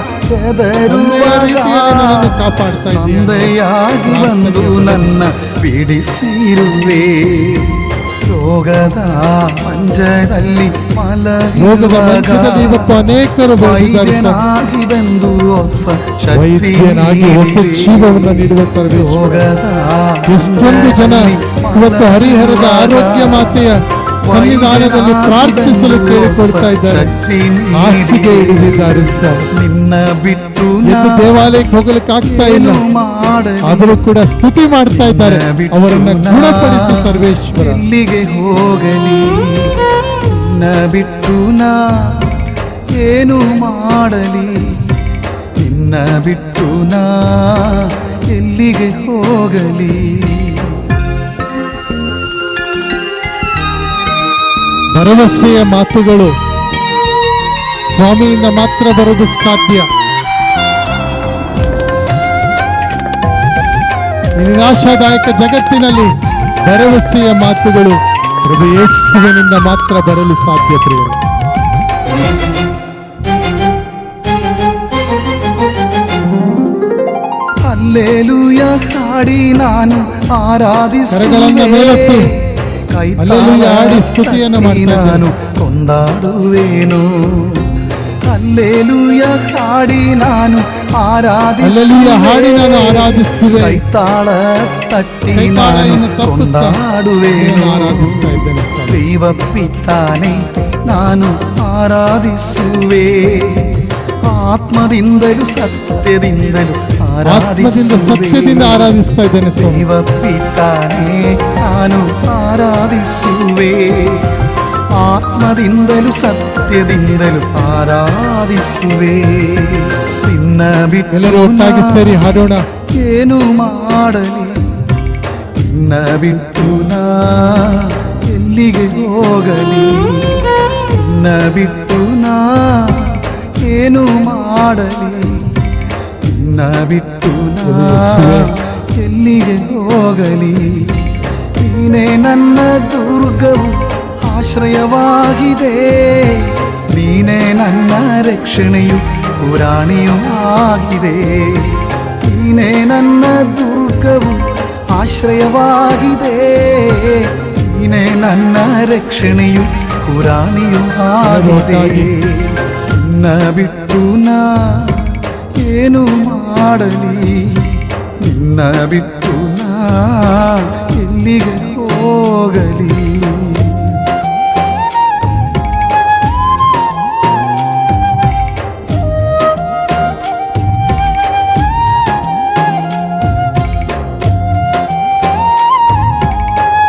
ಕಾಪಾಡ್ತಾ ತಂದೆಯಾಗಿ ಬಂದು ನನ್ನ ಬಿಡಿಸಿರುವೆ. ರೋಗದ ಮಂಚದಲ್ಲಿ ಇವತ್ತು ಅನೇಕರು ವೈದ್ಯನಾಗಿ ಬಂದು ಹೊಸ ವೈದ್ಯನಾಗಿ ಹೊಸ ಜೀವವನ್ನು ನೀಡುವ ಸರ್ವೇಶ್ವರ. ಎಷ್ಟೊಂದು ಜನ ಇವತ್ತು ಹರಿಹರದ ಆರೋಗ್ಯ ಮಾತೆಯ ಸನ್ನಿಧಾನದಲ್ಲಿ ಪ್ರಾರ್ಥಿಸಲು ಕೇಳಿಕೊಡ್ತಾ ಇದ್ದಾರೆ, ಹಾಸಿಗೆ ಹಿಡಿದಿದ್ದಾರೆ ಸ್ವಾಮಿ. ನಿನ್ನ ಬಿಟ್ಟು ದೇವಾಲಯಕ್ಕೆ ಹೋಗಲಿಕ್ಕೆ ಆಗ್ತಾ ಇಲ್ಲ, ಆದರೂ ಕೂಡ ಸ್ತುತಿ ಮಾಡ್ತಾ ಇದ್ದಾರೆ. ಅವರನ್ನ ಗುಣಪಡಿಸಿ ಸರ್ವೇಶ್ವರ. ಎಲ್ಲಿಗೆ ಹೋಗಲಿ, ನಿನ್ನ ಬಿಟ್ಟು ನಾ ಏನು ಮಾಡಲಿ, ನಿನ್ನ ಬಿಟ್ಟು ನಾ ಎಲ್ಲಿಗೆ ಹೋಗಲಿ. ಭರವಸೆಯ ಮಾತುಗಳು ಸ್ವಾಮಿಯಿಂದ ಮಾತ್ರ ಬರೋದಕ್ಕೆ ಸಾಧ್ಯ. ನಿರಾಶಾದಾಯಕ ಜಗತ್ತಿನಲ್ಲಿ ಭರವಸೆಯ ಮಾತುಗಳು ಪ್ರಭು ಯೇಸುವಿನಿಂದ ಮಾತ್ರ ಬರಲು ಸಾಧ್ಯ. ಪ್ರಿಯರು, ಹಲ್ಲೆಲೂಯ ಹಾಡಿ ನಾನು ಆರಾಧಿಸುವೆ, ಹಾಡಿ ಸ್ತುತಿಯನ್ನು ನಾನು ಕೊಂಡಾಡುವೇನು. ಹಲ್ಲೆಲೂಯ ಹಾಡಿ ನಾನು ಆರಾಧಿಸುವೆ, ಕೈತಾಳ ತಟ್ಟಿ ನಾನು ಕೊಂಡಾಡುವೇನು. ದೈವ ಪಿತಾನೆ ನಾನು ಆರಾಧಿಸುವೆ, ಆತ್ಮದಿಂದಲೂ ಸತ್ಯದಿಂದಲೂ ಸತ್ಯದಿಂದ ಆರಾಧಿಸ್ತಾ ಇದ್ದೇನೆ. ದೈವ ಪಿತಾನೆ ನಾನು ಆರಾಧಿಸುವೆ, ಆತ್ಮದಿಂದಲೂ ಸತ್ಯದಿಂದಲೂ ಆರಾಧಿಸುವೆ. ನಿನ್ನ ಬಿಟ್ಟು ಎಲ್ಲರೂ ಒಟ್ಟಾಗಿ ಸೇರಿ ಹಾಡೋಣ. ಏನು ಮಾಡಲಿ, ನಿನ್ನ ಬಿಟ್ಟು ನಾ ಎಲ್ಲಿಗೆ ಹೋಗಲಿ, ನಿನ್ನ ಬಿಟ್ಟು ನಾ ಏನು ಮಾಡಲಿ, ನಿನ್ನ ಬಿಟ್ಟು ನಾ ಎಲ್ಲಿಗೆ ಹೋಗಲಿ. ನೀನೇ ನನ್ನ ದುರ್ಗವು ಆಶ್ರಯವಾಗಿದೆ, ನೀನೇ ನನ್ನ ರಕ್ಷಣೆಯು ಪುರಾಣಿಯೂ ಆಗಿದೆ. ನೀನೇ ನನ್ನ ದುರ್ಗವು ಆಶ್ರಯವಾಗಿದೆ, ನೀನೇ ನನ್ನ ರಕ್ಷಣೆಯು ಪುರಾಣಿಯೂ ಆಗಿದೆ. ನಿನ್ನ ಬಿಟ್ಟು ನಾ ಏನು ಮಾಡಲಿ, ನಿನ್ನ ಬಿಟ್ಟು ನಾ ಎಲ್ಲಿಗೆ ಹೋಗಲಿ.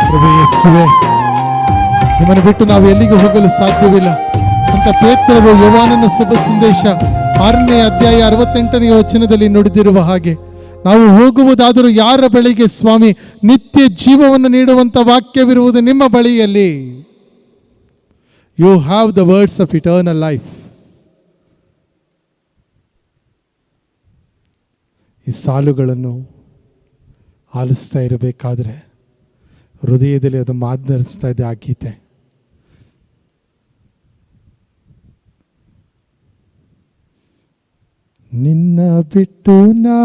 ಪ್ರಭು ಯೇಸುವೇ, ನಿಮ್ಮನ್ನು ಬಿಟ್ಟು ನಾವು ಎಲ್ಲಿಗೆ ಹೋಗಲು ಸಾಧ್ಯವಿಲ್ಲ ಅಂತ ಪೇತ್ರರು ಯೋಹಾನನ ಶುಭ ಸಂದೇಶ 6ನೇ ಅಧ್ಯಾಯ 68ನೇ ವಚನದಲ್ಲಿ ನುಡಿದಿರುವ ಹಾಗೆ ನಾವು ಹೋಗುವುದಾದರೂ ಯಾರ ಬಳಿಗೆ ಸ್ವಾಮಿ? ನಿತ್ಯ ಜೀವವನ್ನು ನೀಡುವಂತ ವಾಕ್ಯವಿರುವುದು ನಿಮ್ಮ ಬಳಿಯಲ್ಲಿ. You have the words of eternal life. ಈ ಸಾಲುಗಳನ್ನು ಆಲಿಸ್ತಾ ಇರಬೇಕಾದ್ರೆ ಹೃದಯದಲ್ಲಿ ಅದು ಮಾತನಾಡಿಸ್ತಾ ಇದೆ ಆ ಗೀತೆ. ನಿನ್ನ ಬಿಟ್ಟು ನಾ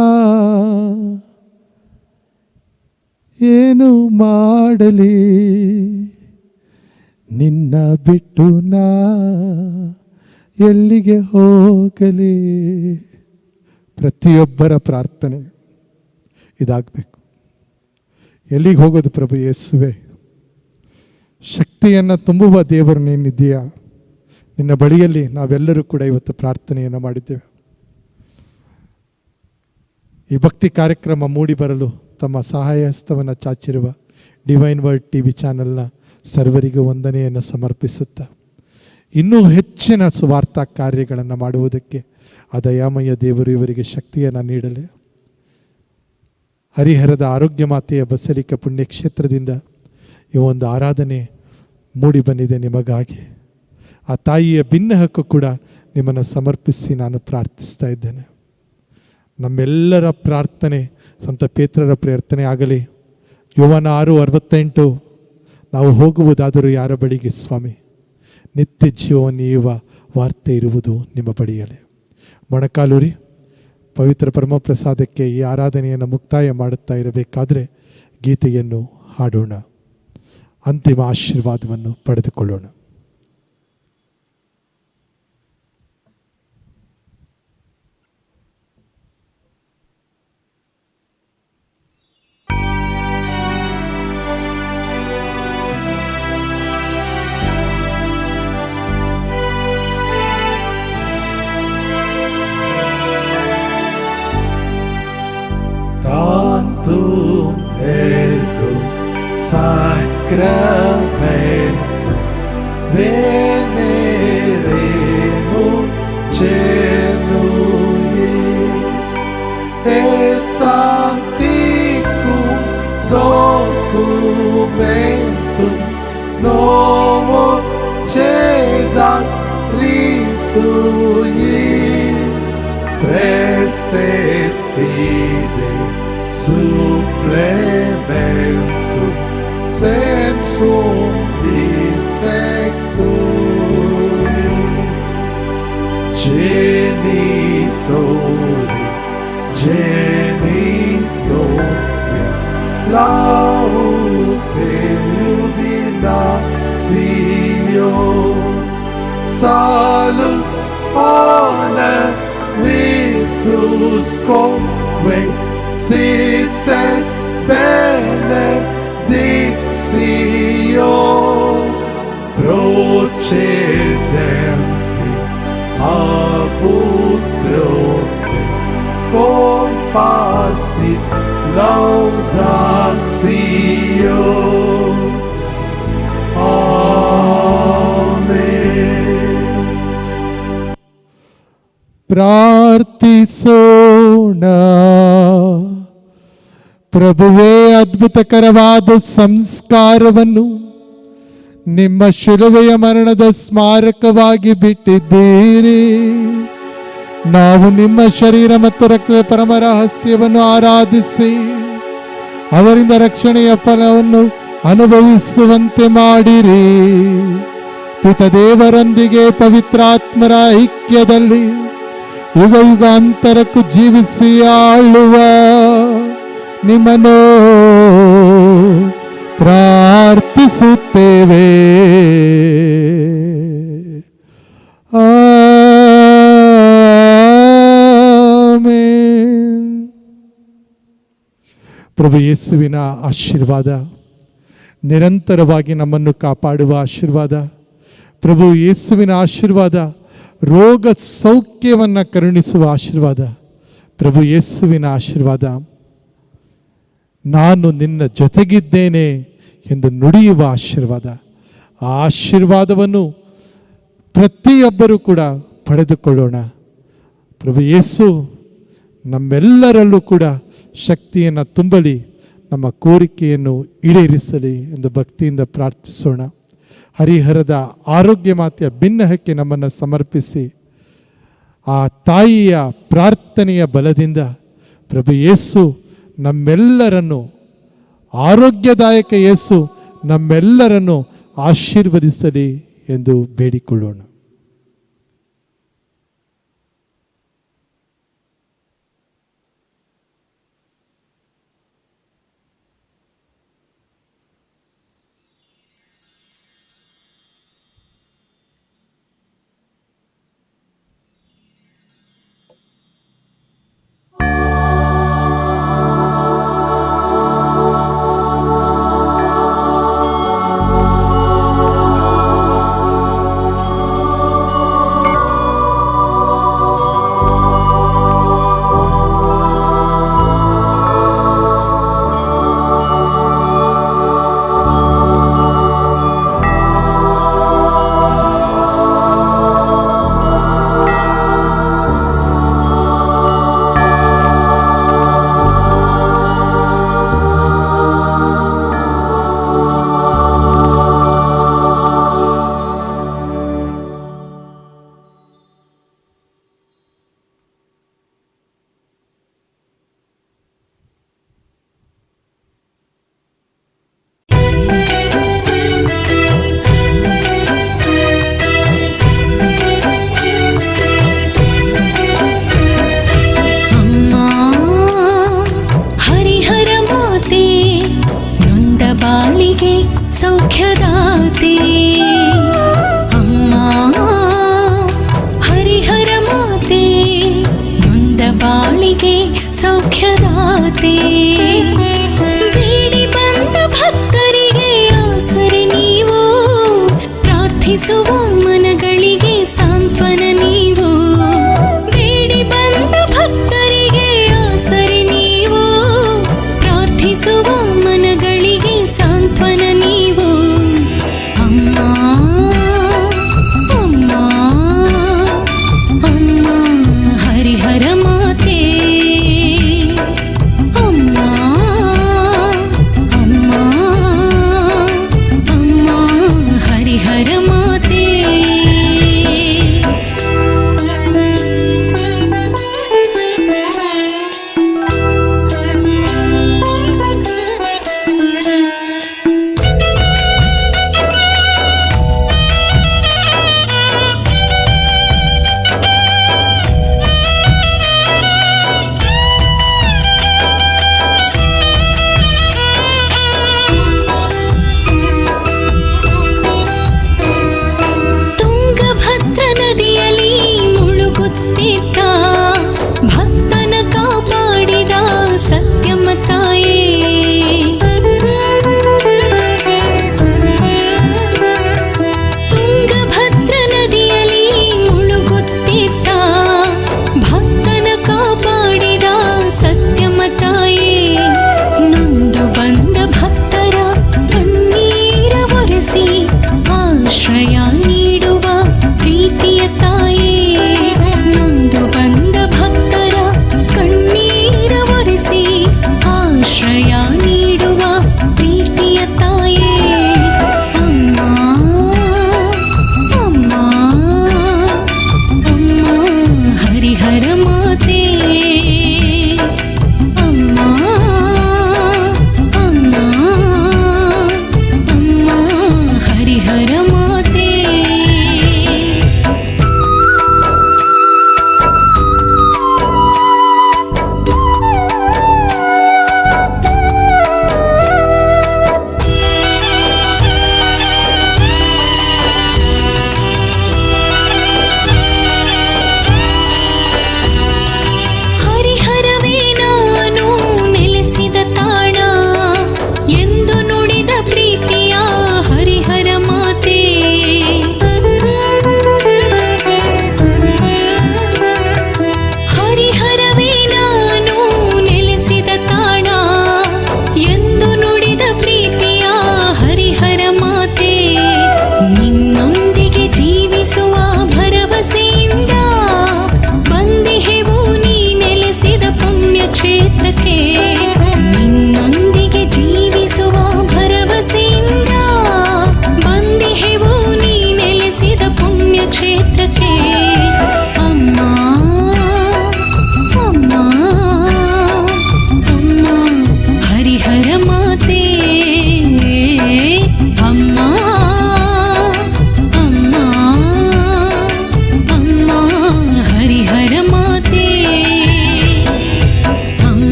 ಏನು ಮಾಡಲಿ, ನಿನ್ನ ಬಿಟ್ಟು ನಾ ಎಲ್ಲಿಗೆ ಹೋಗಲಿ. ಪ್ರತಿಯೊಬ್ಬರ ಪ್ರಾರ್ಥನೆ ಇದಾಗಬೇಕು. ಎಲ್ಲಿಗೆ ಹೋಗೋದು ಪ್ರಭು ಯೇಸುವೆ? ಶಕ್ತಿಯನ್ನು ತುಂಬುವ ದೇವರು ನೀನಿದ್ದೀಯಾ. ನಿನ್ನ ಬಳಿಯಲ್ಲಿ ನಾವೆಲ್ಲರೂ ಕೂಡ ಇವತ್ತು ಪ್ರಾರ್ಥನೆಯನ್ನು ಮಾಡಿದ್ದೇವೆ. ಈ ಭಕ್ತಿ ಕಾರ್ಯಕ್ರಮ ಮೂಡಿ ಬರಲು ತಮ್ಮ ಸಹಾಯ ಹಸ್ತವನ್ನು ಚಾಚಿರುವ ಡಿವೈನ್ ವರ್ಡ್ TV ಚಾನೆಲ್ನ ಸರ್ವರಿಗೂ ವಂದನೆಯನ್ನು ಸಮರ್ಪಿಸುತ್ತಾ, ಇನ್ನೂ ಹೆಚ್ಚಿನ ಸುವಾರ್ತಾ ಕಾರ್ಯಗಳನ್ನು ಮಾಡುವುದಕ್ಕೆ ಆ ದಯಾಮಯ ದೇವರು ಇವರಿಗೆ ಶಕ್ತಿಯನ್ನು ನೀಡಲಿ. ಹರಿಹರದ ಆರೋಗ್ಯ ಮಾತೆಯ ಬಸಲಿಕ ಪುಣ್ಯಕ್ಷೇತ್ರದಿಂದ ಈ ಒಂದು ಆರಾಧನೆ ಮೂಡಿ ಬಂದಿದೆ ನಿಮಗಾಗಿ. ಆ ತಾಯಿಯ ಭಿನ್ನ ಹಕ್ಕು ಕೂಡ ನಿಮ್ಮನ್ನು ಸಮರ್ಪಿಸಿ ನಾನು ಪ್ರಾರ್ಥಿಸ್ತಾ ಇದ್ದೇನೆ. ನಮ್ಮೆಲ್ಲರ ಪ್ರಾರ್ಥನೆ ಸಂತ ಪೇತ್ರರ ಪ್ರಾರ್ಥನೆ ಆಗಲಿ. ಯೋಹಾನ 6:68, ನಾವು ಹೋಗುವುದಾದರೂ ಯಾರ ಬಳಿಗೆ ಸ್ವಾಮಿ? ನಿತ್ಯ ಜೀವವನ್ನು ನೀಯುವ ವಾರ್ತೆ ಇರುವುದು ನಿಮ್ಮ ಬಳಿಯಲ್ಲೇ. ಮೊಣಕಾಲೂರಿ ಪವಿತ್ರ ಪರಮಪ್ರಸಾದಕ್ಕೆ ಈ ಆರಾಧನೆಯನ್ನು ಮುಕ್ತಾಯ ಮಾಡುತ್ತಾ ಇರಬೇಕಾದ್ರೆ ಗೀತೆಯನ್ನು ಹಾಡೋಣ, ಅಂತಿಮ ಆಶೀರ್ವಾದವನ್ನು ಪಡೆದುಕೊಳ್ಳೋಣ. Tantum ergo sacramento veneremo genui et anticum documentum novo cedat ritui prestet fide supplementum sensum defectui genitori laus Deo dilatio salus honor virtus conque sit et benedictio procedenti ab utrope compassit laudatio. Amen. ಪ್ರಾರ್ಥಿಸೋಣ. ಪ್ರಭುವೇ, ಅದ್ಭುತಕರವಾದ ಸಂಸ್ಕಾರವನ್ನು ನಿಮ್ಮ ಶಿಲುಬೆಯ ಮರಣದ ಸ್ಮಾರಕವಾಗಿ ಬಿಟ್ಟಿದ್ದೀರಿ. ನಾವು ನಿಮ್ಮ ಶರೀರ ಮತ್ತು ರಕ್ತದ ಪರಮ ರಹಸ್ಯವನ್ನು ಆರಾಧಿಸಿ ಅದರಿಂದ ರಕ್ಷಣೆಯ ಫಲವನ್ನು ಅನುಭವಿಸುವಂತೆ ಮಾಡಿರಿ. ಪಿತದೇವರೊಂದಿಗೆ ಪವಿತ್ರಾತ್ಮರ ಐಕ್ಯದಲ್ಲಿ ಯುಗ ಯುಗಾಂತರಕ್ಕೂ ಜೀವಿಸಿ ಆಳುವ ನಿಮ್ಮನ್ನು ಪ್ರಾರ್ಥಿಸುತ್ತೇವೆ. ಆಮೆನ್. ಪ್ರಭು ಯೇಸುವಿನ ಆಶೀರ್ವಾದ, ನಿರಂತರವಾಗಿ ನಮ್ಮನ್ನು ಕಾಪಾಡುವ ಆಶೀರ್ವಾದ, ಪ್ರಭು ಯೇಸುವಿನ ಆಶೀರ್ವಾದ, ರೋಗ ಸೌಖ್ಯವನ್ನು ಕರುಣಿಸುವ ಆಶೀರ್ವಾದ, ಪ್ರಭು ಯೇಸುವಿನ ಆಶೀರ್ವಾದ, ನಾನು ನಿನ್ನ ಜೊತೆಗಿದ್ದೇನೆ ಎಂದು ನುಡಿಯುವ ಆಶೀರ್ವಾದ. ಆ ಆಶೀರ್ವಾದವನ್ನು ಪ್ರತಿಯೊಬ್ಬರೂ ಕೂಡ ಪಡೆದುಕೊಳ್ಳೋಣ. ಪ್ರಭು ಯೇಸು ನಮ್ಮೆಲ್ಲರಲ್ಲೂ ಕೂಡ ಶಕ್ತಿಯನ್ನು ತುಂಬಲಿ, ನಮ್ಮ ಕೋರಿಕೆಯನ್ನು ಈಡೇರಿಸಲಿ ಎಂದು ಭಕ್ತಿಯಿಂದ ಪ್ರಾರ್ಥಿಸೋಣ. ಹರಿಹರದ ಆರೋಗ್ಯ ಮಾತೆಯ ಬಿನ್ನಹಕ್ಕೆ ನಮ್ಮನ್ನು ಸಮರ್ಪಿಸಿ ಆ ತಾಯಿಯ ಪ್ರಾರ್ಥನೆಯ ಬಲದಿಂದ ಪ್ರಭು ಯೇಸು ನಮ್ಮೆಲ್ಲರನ್ನು, ಆರೋಗ್ಯದಾಯಕ ಯೇಸು ನಮ್ಮೆಲ್ಲರನ್ನು ಆಶೀರ್ವದಿಸಲಿ ಎಂದು ಬೇಡಿಕೊಳ್ಳೋಣ. ಸೌಖ್ಯದಾತೆ ಅಮ್ಮ ಹರಿಹರ ಮಾತೆ ನೊಂದ ಬಾಳಿಗೆ ಸೌಖ್ಯದಾತೆ.